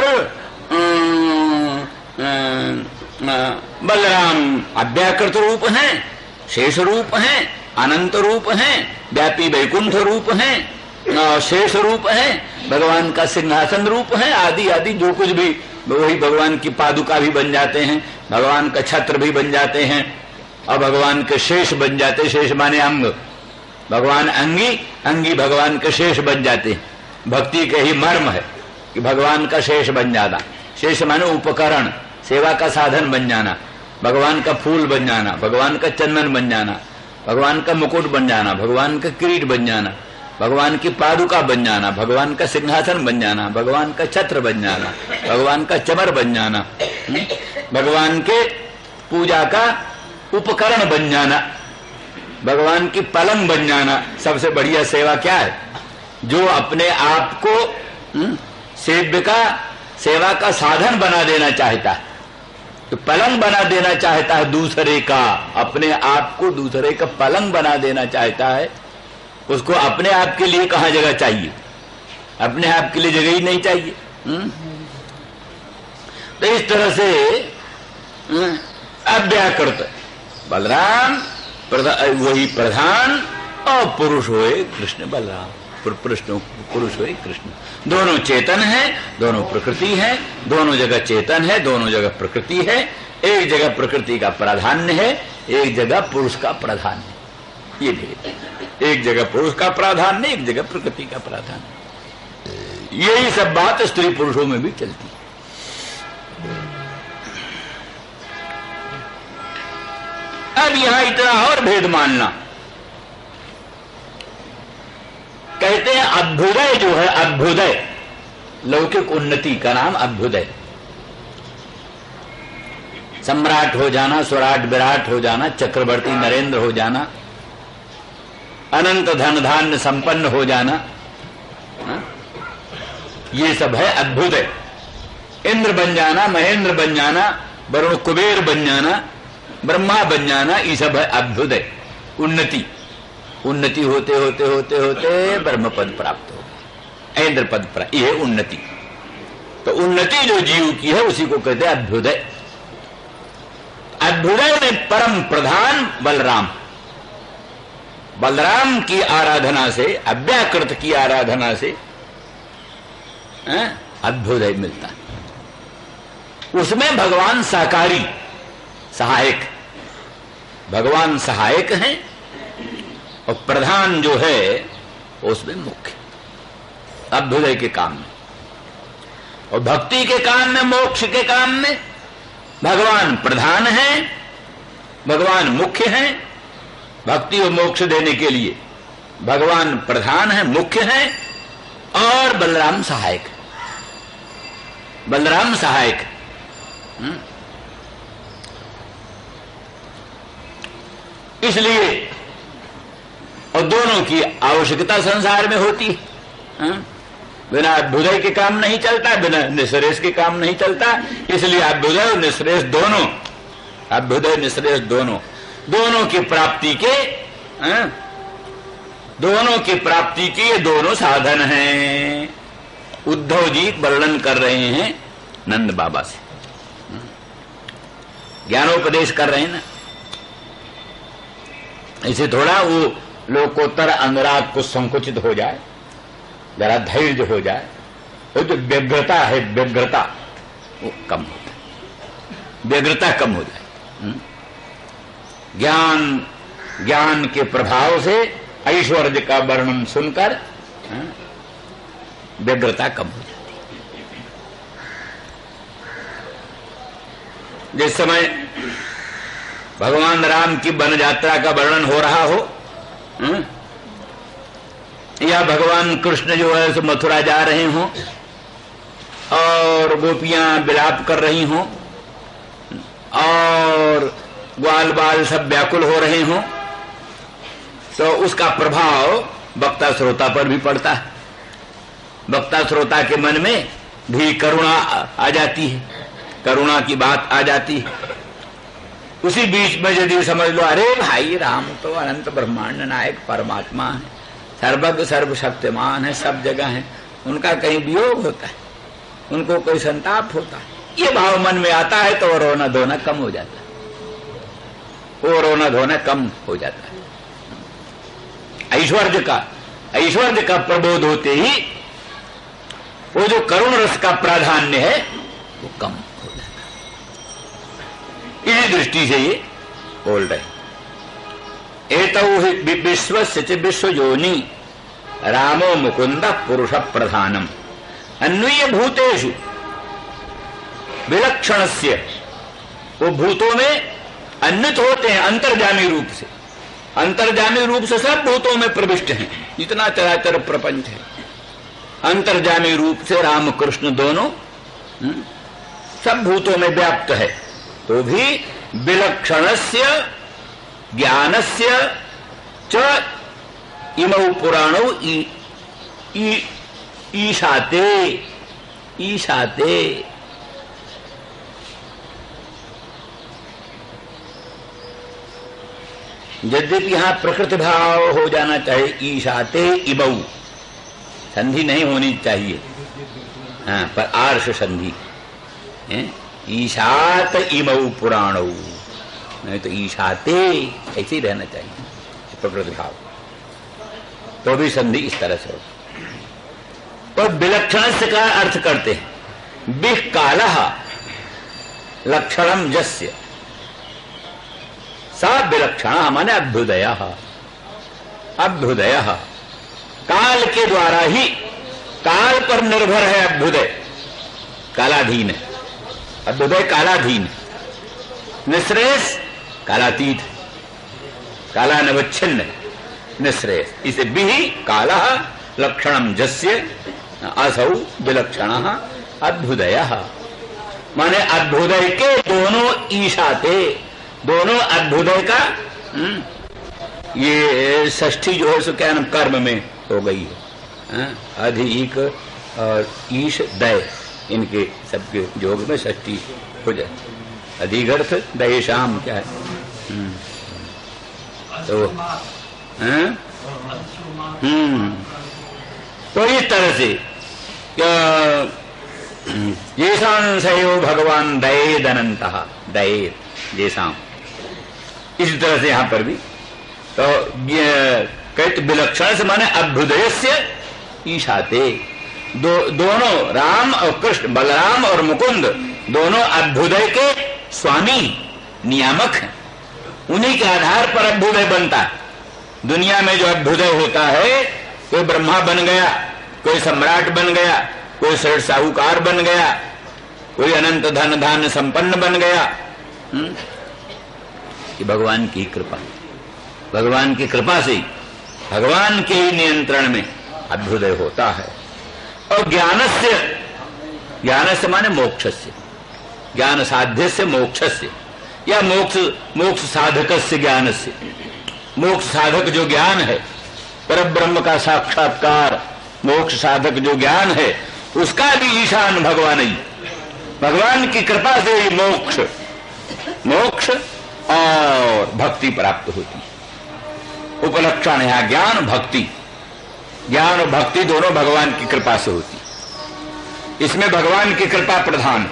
बलराम अव्याकृत रूप हैं, शेष रूप हैं, अनंत रूप हैं, व्यापी वैकुंठ रूप हैं, शेष रूप हैं, भगवान का सिंहासन रूप है, आदि आदि जो कुछ भी वही भगवान की पादुका भी बन जाते हैं, भगवान का छत्र भी बन जाते हैं और भगवान के शेष बन जाते। शेष माने अंग, भगवान अंगी, अंगी भगवान के शेष बन जाते हैं। भक्ति के ही मर्म है कि भगवान का शेष बन जाना। शेष माने उपकरण, सेवा का साधन बन जाना, भगवान का फूल बन जाना, भगवान का चंदन बन जाना, भगवान का मुकुट बन जाना, भगवान का किरीट बन जाना, भगवान की पादुका बन जाना, भगवान का सिंहासन बन जाना, भगवान का छत्र बन जाना, भगवान का चमर बन जाना, भगवान के पूजा का उपकरण बन जाना, भगवान की पलंग बन जाना। सबसे बढ़िया सेवा क्या है? जो अपने आप को सेव्य का सेवा का साधन बना देना चाहता है, तो पलंग बना देना चाहता है दूसरे का, अपने आप को दूसरे का पलंग बना देना चाहता है, उसको अपने आप के लिए कहां जगह चाहिए? अपने आप के लिए जगह ही नहीं चाहिए। तो इस तरह से अव्याकृत बलराम वही प्रधान और पुरुष हुए कृष्ण बलराम, पुरुष हुए कृष्ण। दोनों चेतन है, दोनों प्रकृति है, दोनों जगह चेतन है, दोनों जगह प्रकृति है। एक जगह प्रकृति का प्राधान्य है, एक जगह पुरुष का प्राधान्य है। ये भेद, एक जगह पुरुष का प्राधान्य, एक जगह प्रकृति का प्राधान्य। यही सब बात स्त्री पुरुषों में भी चलती है। अब यहां इतना और भेद मानना, कहते हैं अभ्युदय जो है, अभ्युदय लौकिक उन्नति का नाम अभ्युदय। सम्राट हो जाना, स्वराट विराट हो जाना, चक्रवर्ती नरेंद्र हो जाना, अनंत धन धान्य संपन्न हो जाना, ये सब है अभ्युदय। इंद्र बन जाना, महेंद्र बन जाना, वरुण कुबेर बन जाना, ब्रह्मा बन जाना, ये सब है अभ्युदय, उन्नति। उन्नति होते होते होते होते ब्रह्म पद प्राप्त हो गया, इंद्र पद प्राप्त, यह है उन्नति। तो उन्नति जो जीव की है उसी को कहते हैं अभ्युदय। अभ्युदय में परम प्रधान बलराम, बलराम की आराधना से, अव्याकृत की आराधना से अभ्युदय मिलता है। उसमें भगवान सहकारी, सहायक, भगवान सहायक हैं और प्रधान जो है उसमें मुख्य, अभ्युदय के काम में। और भक्ति के काम में, मोक्ष के काम में भगवान प्रधान है, भगवान मुख्य है। भक्ति और मोक्ष देने के लिए भगवान प्रधान है, मुख्य है, और बलराम सहायक, बलराम सहायक। इसलिए और दोनों की आवश्यकता संसार में होती है। बिना अभ्युदय के काम नहीं चलता, बिना निःश्रेष के काम नहीं चलता। इसलिए अभ्युदय और निःश्रेष दोनों, अभ्युदय निःश्रेष दोनों, दोनों की प्राप्ति के, दोनों की प्राप्ति के ये दोनों साधन हैं। उद्धव जी वर्णन कर रहे हैं नंद बाबा से, ज्ञानोपदेश कर रहे हैं ना। इसे थोड़ा वो लोकोत्तर अनुराग को संकुचित हो जाए, जरा धैर्य हो जाए, वो जो व्यग्रता है, व्यग्रता वो कम हो जाए, व्यग्रता कम हो जाए। ज्ञान के प्रभाव से ऐश्वर्य का वर्णन सुनकर व्यग्रता कम हो जाती है। जिस समय भगवान राम की वन यात्रा का वर्णन हो रहा हो, या भगवान कृष्ण जो है सो मथुरा जा रहे हों और गोपियां विलाप कर रही हों और ग्वाल बाल सब व्याकुल हो रहे हों, तो उसका प्रभाव वक्ता श्रोता पर भी पड़ता है। वक्ता श्रोता के मन में भी करुणा आ जाती है, करुणा की बात आ जाती है। उसी बीच में यदि समझ लो, अरे भाई राम तो अनंत ब्रह्मांड नायक परमात्मा है, सर्वज्ञ सर्वशक्तिमान है, सब जगह है, उनका कहीं वियोग होता है, उनको कोई संताप होता है, ये भाव मन में आता है तो रोना धोना कम हो जाता है, वो रोना धोना कम हो जाता है। ऐश्वर्य का प्रबोध होते ही वो जो करुण रस का प्राधान्य है वो कम हो जाता है। इसी दृष्टि से ये बोल रहे, एतौ हि विश्वस्य च विश्वयोनि रामो मुकुंद पुरुष प्रधानम अन्वय भूतेषु विलक्षणस्य, वो भूतों में अन्वित होते हैं अंतर्जामी रूप से, अंतर्जामी रूप से सब भूतों में प्रविष्ट हैं, जितना चराचर प्रपंच है अंतर्जामी रूप से राम कृष्ण दोनों सब भूतों में व्याप्त है। तो भी विलक्षणस्य ज्ञानस्य च इमौ पुराणौ ईशाते ईशाते, यद्यपि यहां प्रकृति भाव हो जाना चाहिए, ईशाते इमौ संधि नहीं होनी चाहिए, हाँ, पर आर्ष संधि, ईशात इमौ पुराणौ, नहीं तो ईशाते ऐसे ही रहना चाहिए प्रकृति भाव, तो भी संधि इस तरह से हो। तो विलक्षण से का अर्थ करते हैं, बिह कालः लक्षणम जस्य, सा विलक्षण माने अभ्युदयः, अभ्युदयः काल के द्वारा ही, काल पर निर्भर है अभ्युदय, कालाधीन है अभ्युदय, कालाधीन, निःश्रेयस कालातीत, कालानवच्छिन्न निःश्रेयस, इसे बिहि कालः लक्षणम जस्य असौ विलक्षणः अभ्युदयः, माने अभ्युदय के दोनों ईशाते, दोनों अभ्युदय का ये षष्ठी जो है सो क्या नाम कर्म में हो गई है, अधिक और ईश दय, इनके सबके योग में षष्ठी हो जाए, अधिगर्थ दय शाम क्या है, तो इस तरह से जैसा सयो भगवान दयेद अनंतः, दयेद जैसा, इसी तरह से यहां पर भी तो कहते विलक्षण से माने अभ्युदय से ईशाते, दोनों राम और कृष्ण, बलराम और मुकुंद दोनों अभ्युदय के स्वामी नियामक हैं, उन्हीं के आधार पर अभ्युदय बनता है। दुनिया में जो अभ्युदय होता है, कोई ब्रह्मा बन गया, कोई सम्राट बन गया, कोई सेठ साहूकार बन गया, कोई अनंत धन धान्य संपन्न बन गया, कि भगवान की कृपा, भगवान की कृपा से, भगवान के ही नियंत्रण में अभ्युदय होता है। और ज्ञानस्य, ज्ञानस्य माने मोक्षस्य, ज्ञान साध्यस्य मोक्षस्य, या मोक्ष साधकस्य ज्ञानस्य, मोक्ष साधक जो ज्ञान है, परब्रह्म का साक्षात्कार, मोक्ष साधक जो ज्ञान है, उसका भी ईशान भगवान ही, भगवान की कृपा से ही मोक्ष और भक्ति प्राप्त होती है। उपलक्षण है ज्ञान भक्ति, ज्ञान और भक्ति दोनों भगवान की कृपा से होती है। इसमें भगवान की कृपा प्रधान,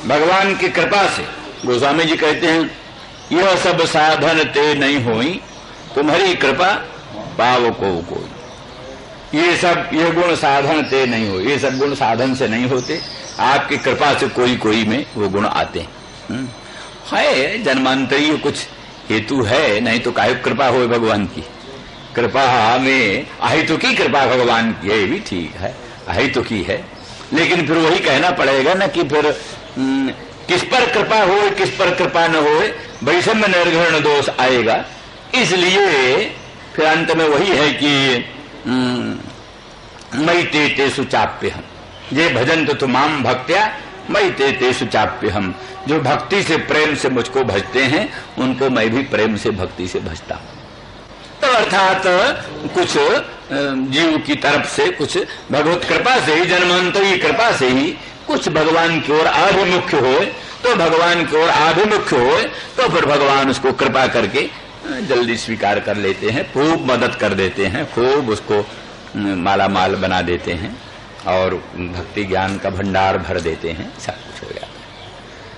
भगवान की कृपा से गोस्वामी जी कहते हैं, यह सब साधन ते नहीं होई, तुम्हारी कृपा पाव को कोई। ये गुण साधन ते नहीं हो, ये सब गुण साधन से नहीं होते, आपकी कृपा से कोई कोई में वो गुण आते हैं। है जन्मांतरी कुछ हेतु है, नहीं तो काहे कृपा हो भगवान की, कृपा हमें अहितु की कृपा भगवान की है, भी ठीक है, अहितु की है, लेकिन फिर वही कहना पड़ेगा ना कि फिर किस पर कृपा हो किस पर कृपा न हो, वैषम्य निर्घृण दोष आएगा। इसलिए फिर अंत में वही है कि मई ते तेषु चाप्यहम्, जे भजन्त तु माम भक्त्या मई ते तेषु चाप्यहम्। जो भक्ति से प्रेम से मुझको भजते हैं उनको मैं भी प्रेम से भक्ति से भजता हूं। तो अर्थात कुछ जीव की तरफ से, कुछ भगवत कृपा से ही, जन्मांतरी कृपा से ही कुछ भगवान की ओर आभिमुख्य हो, तो भगवान की ओर आभिमुख्य हो तो फिर भगवान उसको कृपा करके जल्दी स्वीकार कर लेते हैं, खूब मदद कर देते हैं, खूब उसको माला माल बना देते हैं और भक्ति ज्ञान का भंडार भर देते हैं, सब कुछ हो जाता है।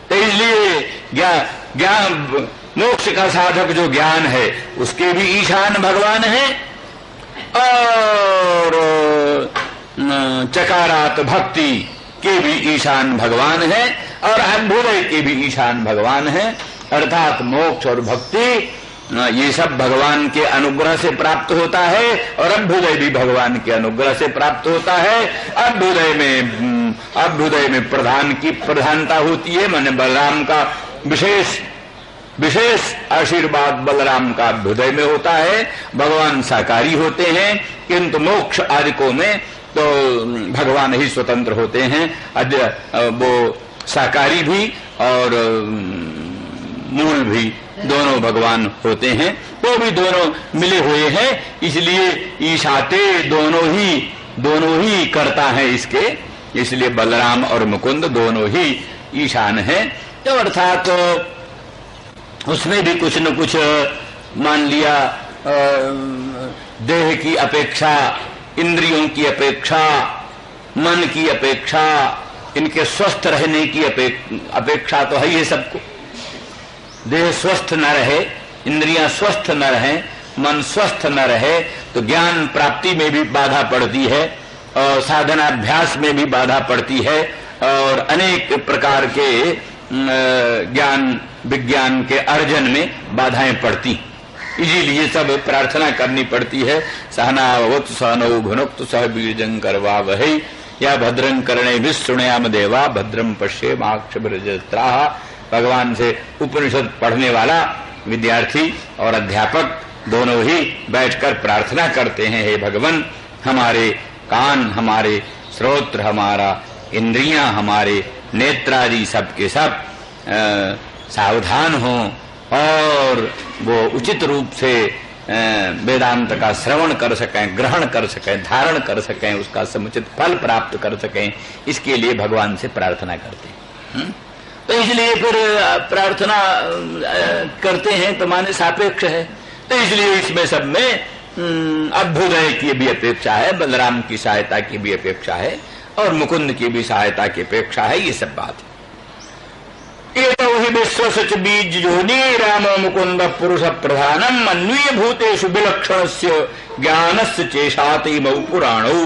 तो इसलिए ज्ञान मोक्ष का साधक जो ज्ञान है उसके भी ईशान भगवान है, और चकारात भक्ति के भी ईशान भगवान है, और अभ्युदय के भी ईशान भगवान है। अर्थात मोक्ष और भक्ति ये सब भगवान के अनुग्रह से प्राप्त होता है, और अभ्युदय भी भगवान के अनुग्रह से प्राप्त होता है। अभ्युदय में प्रधान की प्रधानता होती है, माने बलराम का विशेष आशीर्वाद बलराम का अभ्युदय में होता है। भगवान साकारी होते हैं, किंतु मोक्ष आदिकों में तो भगवान ही स्वतंत्र होते हैं। वो साकारी भी और मूल भी दोनों भगवान होते हैं, वो भी दोनों मिले हुए हैं। इसलिए ईशाते दोनों ही करता है इसके, इसलिए बलराम और मुकुंद दोनों ही ईशान है। तो अर्थात उसमें भी कुछ न कुछ मान लिया, देह की अपेक्षा, इंद्रियों की अपेक्षा, मन की अपेक्षा, इनके स्वस्थ रहने की अपेक्षा तो है ही सबको। देह स्वस्थ न रहे, इंद्रियां स्वस्थ न रहे, मन स्वस्थ न रहे तो ज्ञान प्राप्ति में भी बाधा पड़ती है, और साधनाभ्यास में भी बाधा पड़ती है, और अनेक प्रकार के ज्ञान विज्ञान के अर्जन में बाधाएं पड़ती। इसीलिए सब प्रार्थना करनी पड़ती है। सहनावतु सहनौ भुनक्तु सह वीर्यं करवावहै, या भद्रं कर्णेभिः शृणुयाम देवा भद्रं पश्येमाक्षभिर्यजत्राः। भगवान से उपनिषद पढ़ने वाला विद्यार्थी और अध्यापक दोनों ही बैठकर प्रार्थना करते हैं, हे भगवान हमारे कान, हमारे श्रोत्र, हमारा इंद्रियां, हमारे नेत्रादि सब के सब सावधान हों और वो उचित रूप से वेदांत का श्रवण कर सकें, ग्रहण कर सकें, धारण कर सकें, उसका समुचित फल प्राप्त कर सकें, इसके लिए भगवान से प्रार्थना करते हैं। तो इसलिए फिर प्रार्थना करते हैं तो माने सापेक्ष है। तो इसलिए इसमें सब में अभ्युदय की भी अपेक्षा है, बलराम की सहायता की भी अपेक्षा है, और मुकुंद की भी सहायता की अपेक्षा है। ये सब बात है। विश्वसच बीज जोनि राम मुकुंद पुरुष प्रधानम अन्वीय भूतेषु विलक्षणस्य ज्ञानस्य चेषाति मौ पुराणौ।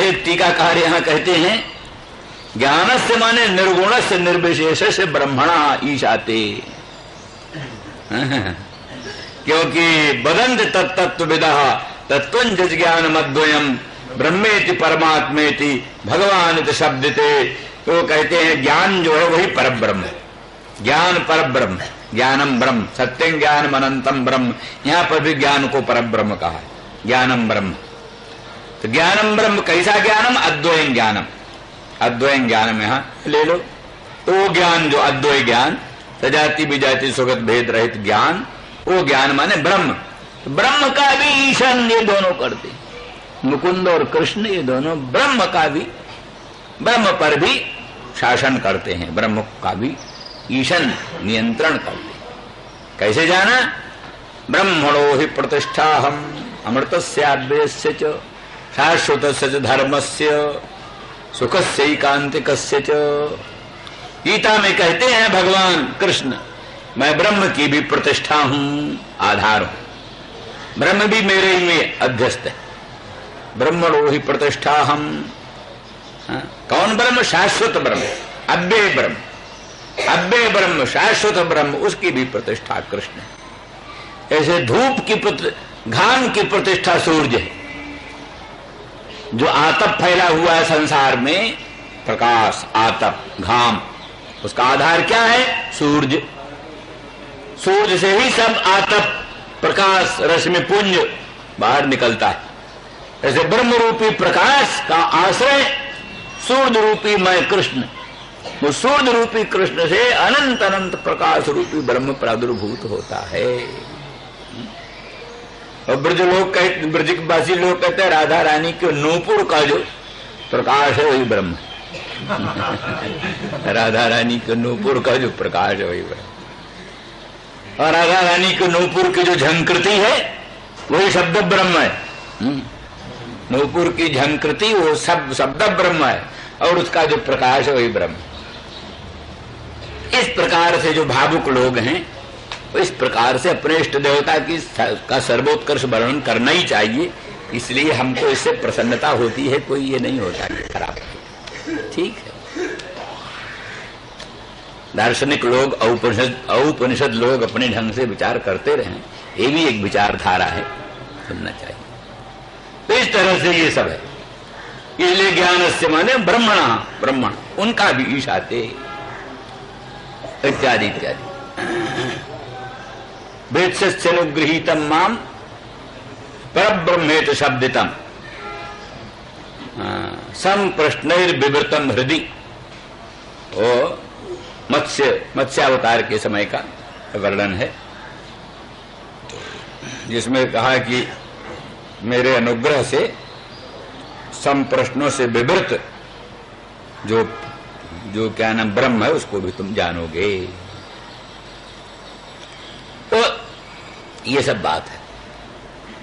एक टीकाकार यहाँ कहते हैं ज्ञानस्य माने निर्गुणस्य निर्विशेषस्य ब्रह्मणा ईशाते, क्योंकि वदन्त तत्तत्त्वविदः तत्त्वञ्च ज्ञानमद्वयम् ब्रह्मेति परमात्मेति भगवानिति शब्दते। तो कहते हैं ज्ञान जो है वही परब्रह्म है, ज्ञान परब्रह्म, ज्ञानम ब्रह्म, सत्यं ज्ञानम अनंतम ब्रह्म। यहाँ पर भी ज्ञान को परब्रह्म कहा है, ज्ञानम ब्रह्म। तो ज्ञानम ब्रह्म कैसा ज्ञानम? अद्वयं ज्ञानम, अद्वयं ज्ञानम यहाँ ले लो। वो ज्ञान जो अद्वय ज्ञान, सजाति विजाति सुगत भेद रहित ज्ञान, वो ज्ञान माने ब्रह्म। ब्रह्म का भी ईशान ये दोनों करते, मुकुंद और कृष्ण ये दोनों ब्रह्म का भी, ब्रह्म पर भी शासन करते हैं, ब्रह्म का भी ईशन नियंत्रण करते हैं। कैसे जाना? ब्रह्मणो हि प्रतिष्ठाहम् अमृतस्याद्वयस्य च शाश्वतस्य च धर्मस्य सुखस्यैकान्तिकस्य च। गीता में कहते हैं भगवान कृष्ण, मैं ब्रह्म की भी प्रतिष्ठा हूं, आधार हूं, ब्रह्म भी मेरे ही में अध्यस्त है। ब्रह्मणो हि प्रतिष्ठाहम्, कौन ब्रह्म? शाश्वत ब्रह्म, अव्यय ब्रह्म, अव्यय ब्रह्म, शाश्वत ब्रह्म, उसकी भी प्रतिष्ठा कृष्ण है। ऐसे धूप की घाम की प्रतिष्ठा सूर्य है। जो आतप फैला हुआ है संसार में, प्रकाश, आतप, घाम, उसका आधार क्या है? सूर्य। सूर्य से ही सब आतप, प्रकाश, रश्मि पुंज बाहर निकलता है। ऐसे ब्रह्म रूपी प्रकाश का आश्रय सूर्य रूपी मैं कृष्ण, वो सूर्य रूपी कृष्ण से अनंत अनंत प्रकाश रूपी ब्रह्म प्रादुर्भूत होता है। और ब्रजवासी लोग कहते हैं राधा रानी के नूपुर का जो प्रकाश है वही ब्रह्म। राधा रानी के नूपुर का जो प्रकाश है वही ब्रह्म। और राधा रानी के नूपुर की जो झंकृति है वही शब्द ब्रह्म है। नूपुर की झंकृति वो सब शब्द ब्रह्म है और उसका जो प्रकाश है वही ब्रह्म। इस प्रकार से जो भावुक लोग हैं इस प्रकार से अपने इष्ट देवता की का सर्वोत्कर्ष वर्णन करना ही चाहिए। इसलिए हमको इससे प्रसन्नता होती है, कोई ये नहीं होता कि खराब। ठीक है, दार्शनिक लोग औपनिषद लोग अपने ढंग से विचार करते रहें, ये भी एक विचारधारा है, सुनना चाहिए। तो इस तरह से ये सब है। इसलिए ज्ञान से माने ब्रह्मणा, ब्रह्मण उनका भी ईशाते इत्यादि इत्यादि। वेत्सनुगृहीतम माम परब्रह्मेत शब्दितम सम प्रश्नैर्विवृतम हृदि। वो मत्स्यावतार के समय का वर्णन है, जिसमें कहा कि मेरे अनुग्रह से सम प्रश्नों से विवृत जो क्या नाम ब्रह्म है उसको भी तुम जानोगे। तो ये सब बात है,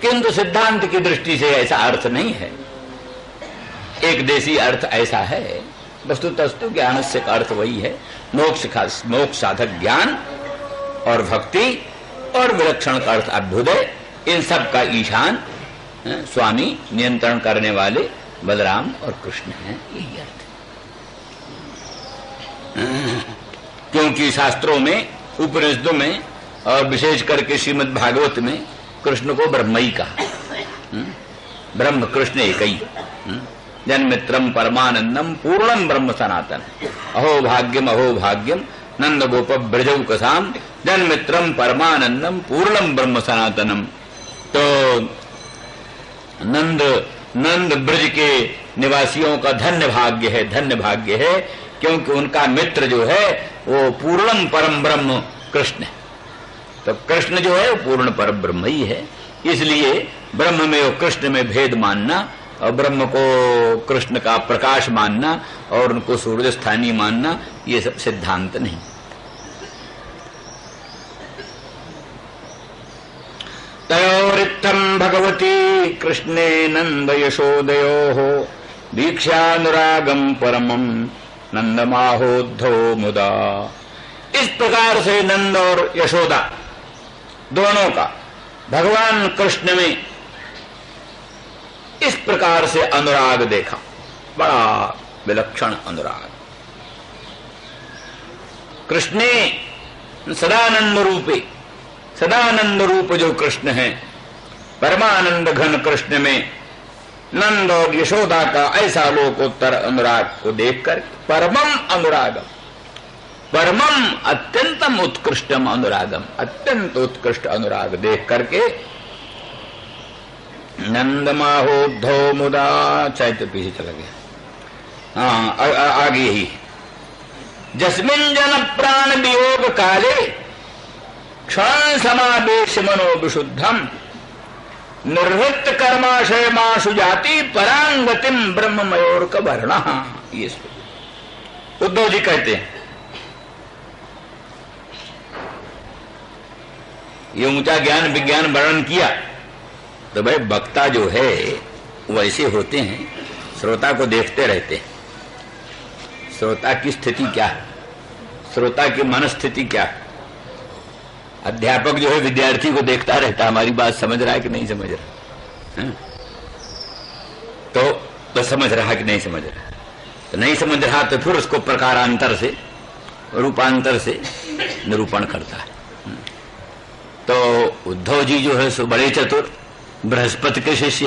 किंतु सिद्धांत की दृष्टि से ऐसा अर्थ नहीं है। एक देशी अर्थ ऐसा है, वस्तुतस्तु ज्ञान से का अर्थ वही है, मोक्ष साधक ज्ञान और भक्ति और विलक्षण का अर्थ अभ्युदय। इन सब का ईशान स्वामी नियंत्रण करने वाले बलराम और कृष्ण हैं, यही अर्थ है। क्योंकि शास्त्रों में, उपनिषदों में और विशेष करके श्रीमद् भागवत में कृष्ण को ब्रह्म ही कहा। ब्रह्म कृष्ण एक ही। जन्मित्रम परमानंदम पूर्णम ब्रह्म सनातन। अहो भाग्यम नंद गोप ब्रजौ कसाम जन्मित्रम परमानंदम पूर्णम ब्रह्म सनातनम। तो नंद ब्रज के निवासियों का धन्य भाग्य है, क्योंकि उनका मित्र जो है वो पूर्णम परम ब्रह्म कृष्ण है। तो कृष्ण जो है वो पूर्ण परम ब्रह्म ही है। इसलिए ब्रह्म में और कृष्ण में भेद मानना और ब्रह्म को कृष्ण का प्रकाश मानना और उनको सूर्य स्थानीय मानना, ये सब सिद्धांत नहीं। तयोरित्थम भगवती कृष्णे नंद यशोदयोः दीक्षानुरागम परमम नंदमाहोद्धो मुदा। इस प्रकार से नंद और यशोदा दोनों का भगवान कृष्ण में इस प्रकार से अनुराग देखा, बड़ा विलक्षण अनुराग। कृष्णे सदानंद रूप जो कृष्ण है, परमानंद घन कृष्ण में नंद और यशोदा का ऐसा लोकोत्तर अनुराग को देखकर परमम अनुरागम, परमम अत्यंतम उत्कृष्टम अनुरागम, अत्यंत उत्कृष्ट अनुराग देख करके नंदमाहोद्धो मुदा। चैत्र पीछे चला गया। हाँ, आगे ही जस्मिन जन प्राण वियोग काले क्षण समावेश मनो विशुद्धम निर्वृत्त कर्माशय माशु जाति परांगतिम ब्रह्ममयोर्क वर्णा। ये उद्धव जी कहते हैं, ये ऊंचा ज्ञान विज्ञान वर्णन किया तो भाई वक्ता जो है वैसे होते हैं, श्रोता को देखते रहते हैं। श्रोता की स्थिति क्या है, श्रोता की मनस्थिति क्या है। अध्यापक जो है विद्यार्थी को देखता रहता है, हमारी बात समझ रहा है कि नहीं समझ रहा है? तो समझ रहा है कि नहीं समझ रहा, तो नहीं समझ रहा तो फिर उसको प्रकारांतर से, रूपांतर से निरूपण करता है। तो उद्धव जी जो है सो बड़े चतुर, बृहस्पति के शिष्य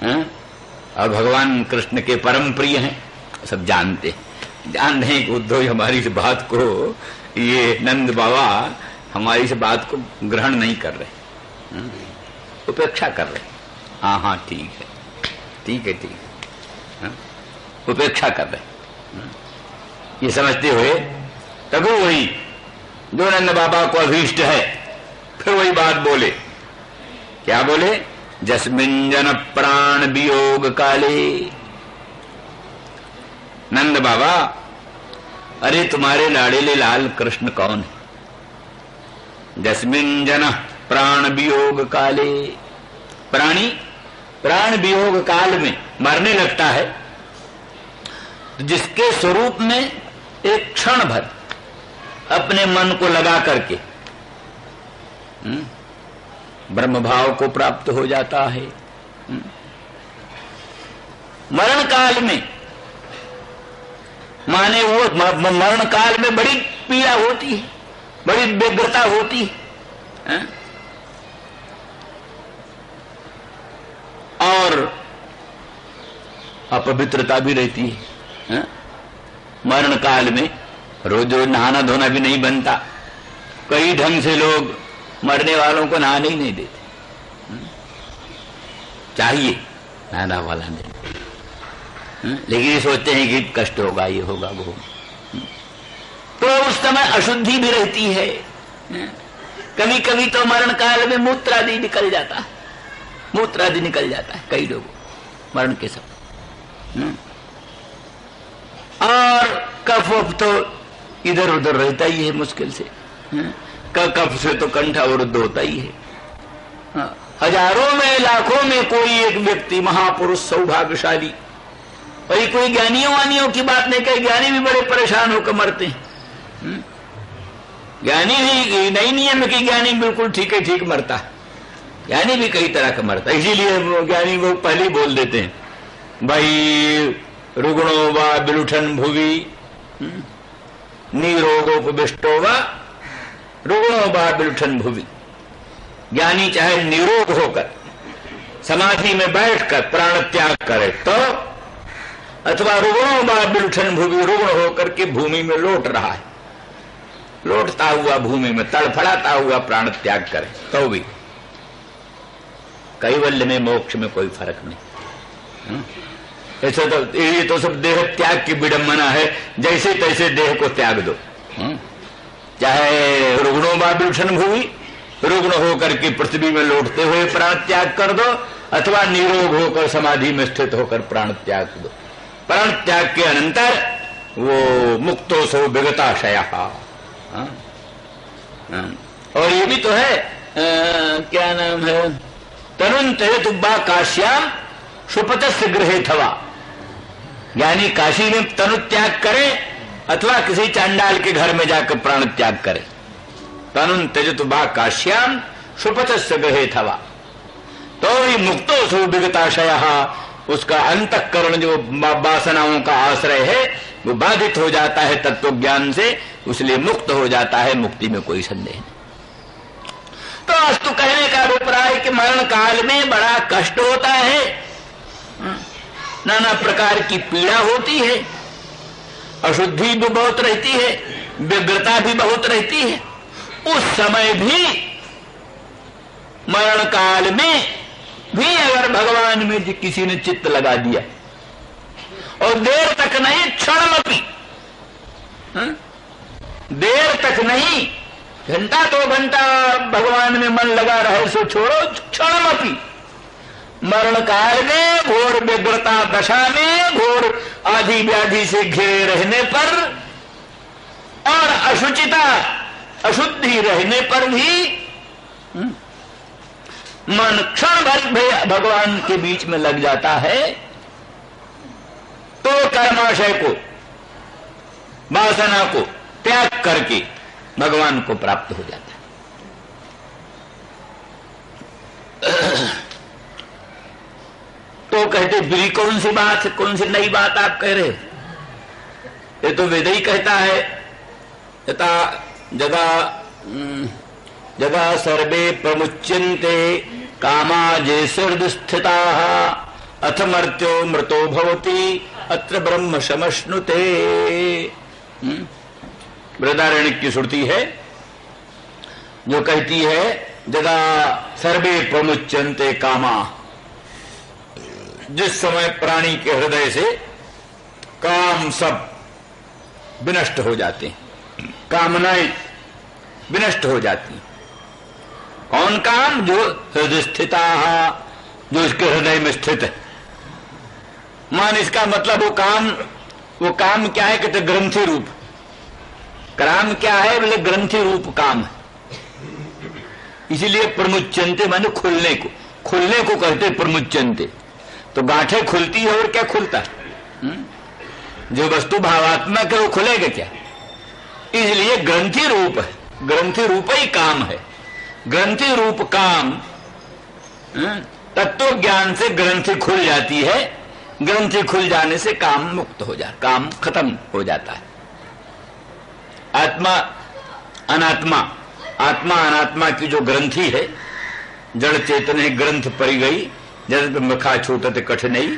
हैं और भगवान कृष्ण के परम प्रिय हैं, सब जानते जान रहे हैं कि उद्धव जी हमारी इस बात को, ये नंद बाबा हमारी इस बात को ग्रहण नहीं कर रहे, उपेक्षा कर रहे। हाँ हाँ ठीक है ठीक है ठीक है, उपेक्षा कर रहे, ये समझते हुए तब वही जो नंद बाबा को अभीष्ट है फिर वही बात बोले। क्या बोले? जस्मिन जन प्राण वियोग काले। नंद बाबा, अरे तुम्हारे लाड़ेले लाल कृष्ण कौन है? जस्मिन जन प्राण वियोग काले। प्राणी प्राण वियोग काल में मरने लगता है, तो जिसके स्वरूप में एक क्षण भर अपने मन को लगा करके ब्रह्म भाव को प्राप्त हो जाता है। मरण काल में माने वो मरण काल में बड़ी पीड़ा होती है, बड़ी व्यग्रता होती है, और अपवित्रता भी रहती है। मरण काल में रोज रोज नहाना धोना भी नहीं बनता। कई ढंग से लोग मरने वालों को नहाने ही नहीं देते, चाहिए नहाना वाला नहीं, लेकिन ये सोचते हैं कि कष्ट होगा, ये होगा, वो होगा। तो उस समय अशुद्धि भी रहती है। कभी कभी तो मरण काल में मूत्रादि निकल जाता है, मूत्रादि निकल जाता है कई लोगों मरण के समय। और कफ तो इधर उधर रहता ही है मुश्किल से, कफ से तो कंठ अवरुद्ध होता ही है। हजारों में लाखों में कोई एक व्यक्ति महापुरुष सौभाग्यशाली, वही कोई ज्ञानियों वानियों की बात नहीं कही, ज्ञानी भी बड़े परेशान होकर मरते हैं। ज्ञानी भी नहीं नियम है कि ज्ञानी बिल्कुल ठीक है ठीक मरता है, ज्ञानी भी कई तरह का मरता है। इसीलिए ज्ञानी वो पहले ही बोल देते हैं, भाई रुग्णो वा बिलुठन भुवि निरोगोपविष्टो वा रुग्णो वा बिलुठन भुवि। ज्ञानी चाहे निरोग होकर समाधि में बैठकर प्राण त्याग करे तो, अथवा रुग्णो वा बिलुठन भुवि, रुग्ण होकर के भूमि में लौट रहा है, लौटता हुआ भूमि में तड़फड़ाता हुआ प्राण त्याग करे तो भी कैवल्य में मोक्ष में कोई फर्क नहीं। ऐसे तो ये तो सब देह त्याग की विडंबना है, जैसे तैसे देह को त्याग दो। चाहे रुग्णों वा बिलुठन भूमि, रुग्ण होकर के पृथ्वी में लौटते हुए प्राण त्याग कर दो, अथवा निरोग होकर समाधि में स्थित होकर प्राण त्याग दो। प्राण त्याग के अनंतर वो मुक्तो सो विगताशय। और ये भी तो है, क्या नाम है, तरुण तेज तुब्बा काश्याम सुपतस्य गृहे थवा। यानी काशी में तनु त्याग करे अथवा किसी चांडाल के घर में जाकर प्राण त्याग करे। तनु त्यजतु बा काश्याम सुपतस्य गृहे थवा, तो ही मुक्तो सु विगताशय। उसका अंतःकरण जो वासनाओं का आश्रय है वो बाधित हो जाता है तत्व ज्ञान से, इसलिए मुक्त हो जाता है, मुक्ति में कोई संदेह नहीं। तो अस्तु कहने का अभिप्राय कि मरण काल में बड़ा कष्ट होता है, नाना प्रकार की पीड़ा होती है, अशुद्धि भी बहुत रहती है, व्यग्रता भी बहुत रहती है। उस समय भी मरण काल में भी अगर भगवान में किसी ने चित्त लगा दिया और देर तक नहीं, क्षणमपि, देर तक नहीं, घंटा 2 घंटा भगवान में मन लगा रहे सो छोड़ो, क्षणमपि मरण काल में घोर व्यग्रता दशा में, घोर आदि व्याधि से घिरे रहने पर और अशुचिता अशुद्धि रहने पर भी मन क्षण भर भगवान के बीच में लग जाता है, तो कर्माशय को, वासना को त्याग करके भगवान को प्राप्त हो जाता है। तो कहते बिरी कौन सी बात है, कौन सी नई बात आप कह रहे हो? ये तो वेद ही कहता है, यथा जगा जगा सर्वे प्रमुच्यन्ते कामा जे स्थिता अथ मर्त्यो मृतो भवति अत्र ब्रह्म समश्नुते। बृहदारण्यक की श्रुति है जो कहती है यदा सर्वे प्रमुच्यन्ते कामा, जिस समय प्राणी के हृदय से काम सब विनष्ट हो जाते हैं, कामनाएं विनष्ट हो जाती हैं। कौन काम? जो हृदय स्थिता, जो इसके हृदय में स्थित है। मान इसका मतलब वो काम क्या है? कहते ग्रंथि रूप। काम क्या है? बोले ग्रंथि रूप काम है। इसीलिए प्रमुच्यन्ते माने खुलने को कहते प्रमुच्यन्ते। तो गांठें खुलती है और क्या खुलता है? जो वस्तु भावात्मक है वो खुलेगा क्या? इसलिए ग्रंथि रूप है, ग्रंथि रूप ही काम है। ग्रंथि रूप काम, तत्व ज्ञान से ग्रंथि खुल जाती है। ग्रंथि खुल जाने से काम मुक्त हो जाता, काम खत्म हो जाता है। आत्मा अनात्मा, आत्मा अनात्मा की जो ग्रंथि है, जड़ चेतन है ग्रंथ परी गई, जब मखा छूटत कठिनाई,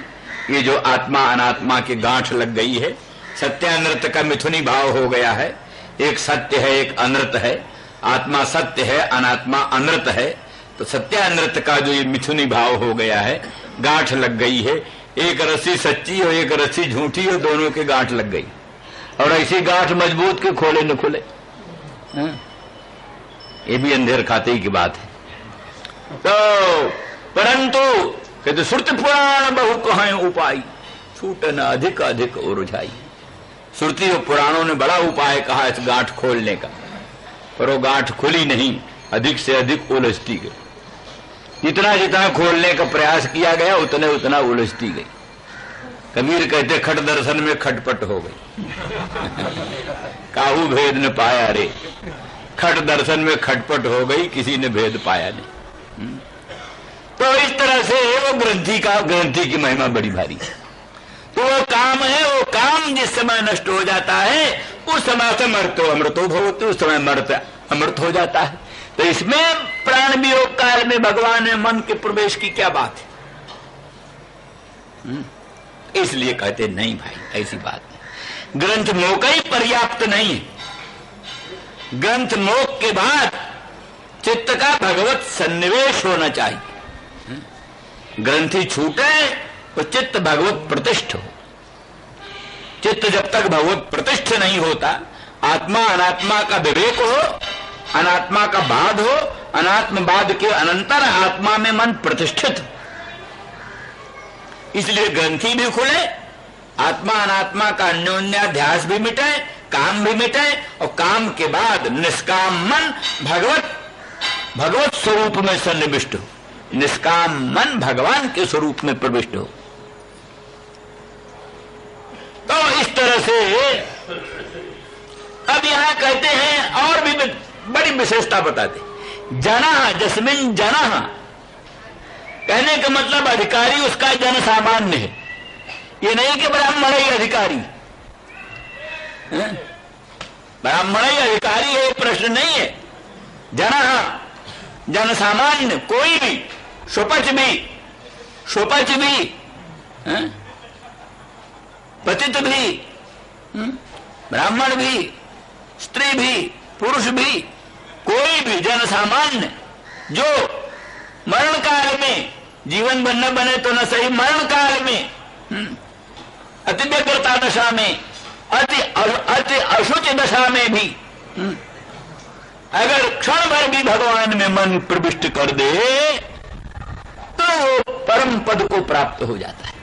ये जो आत्मा अनात्मा की गांठ लग गई है, सत्यानृत का मिथुनी भाव हो गया है। एक सत्य है, एक अनृत है। आत्मा सत्य है, अनात्मा अनृत है। तो सत्यानृत का जो ये मिथुनी भाव हो गया है, गांठ लग गई है। एक रस्सी सच्ची और एक रस्सी झूठी और दोनों की गांठ लग गई। और ऐसी गांठ मजबूत के खोले न खुले, ये भी अंधेर खाते ही की बात है। तो परंतु कहते श्रुति पुराण बहु कहें उपाय, छूटन अधिक अधिक उलझाई। श्रुति और पुराणों ने बड़ा उपाय कहा इस गांठ खोलने का, पर वो गांठ खुली नहीं, अधिक से अधिक उलझती गई। जितना जितना खोलने का प्रयास किया गया उतने उतना उलझती गई। कबीर कहते खट दर्शन में खटपट हो गई। काहू भेद न पाया रे, खट दर्शन में खटपट हो गई, किसी ने भेद पाया नहीं। तो इस तरह से वो ग्रंथि की महिमा बड़ी भारी है। तो वो काम है, वो काम जिस समय नष्ट हो जाता है उस समय से अमृतो भवति, उस समय मर्त अमृत हो जाता है। तो इसमें प्राण वियोग काल में भगवान ने मन के प्रवेश की क्या बात है? इसलिए कहते नहीं भाई, ऐसी बात नहीं। ग्रंथ मोक ही पर्याप्त नहीं है। ग्रंथ मोक के बाद चित्त का भगवत सन्निवेश होना चाहिए। ग्रंथि छूटे तो चित्त भगवत प्रतिष्ठ हो। चित्त जब तक भगवत प्रतिष्ठ नहीं होता, आत्मा अनात्मा का विवेक हो, अनात्मा का बाद हो, अनात्मवाद के अनंतर आत्मा में मन प्रतिष्ठित। इसलिए ग्रंथि भी खुले, आत्मा अनात्मा का अन्योन्याध्यास भी मिटे, काम भी मिटे, और काम के बाद निष्काम मन भगवत स्वरूप में सन्निविष्ट हो। निष्काम मन भगवान के स्वरूप में प्रविष्ट हो। तो इस तरह से अब यहां कहते हैं और भी बड़ी विशेषता बताते, जना जस्मिन जना, कहने का मतलब अधिकारी उसका जन सामान्य है। ये नहीं कि ब्राह्मण ही अधिकारी, ब्राह्मण ही अधिकारी है, प्रश्न नहीं है। जना जन सामान्य, कोई भी, सुपच भी, पतित भी, ब्राह्मण भी, स्त्री भी, पुरुष भी, कोई भी जन सामान्य जो मरण काल में, जीवन न बने तो न सही, मरण काल में, अति व्यग्रता दशा में, अति अशुच दशा में भी अगर क्षण भर भी भगवान में मन प्रविष्ट कर दे तो वो परम पद को प्राप्त हो जाता है।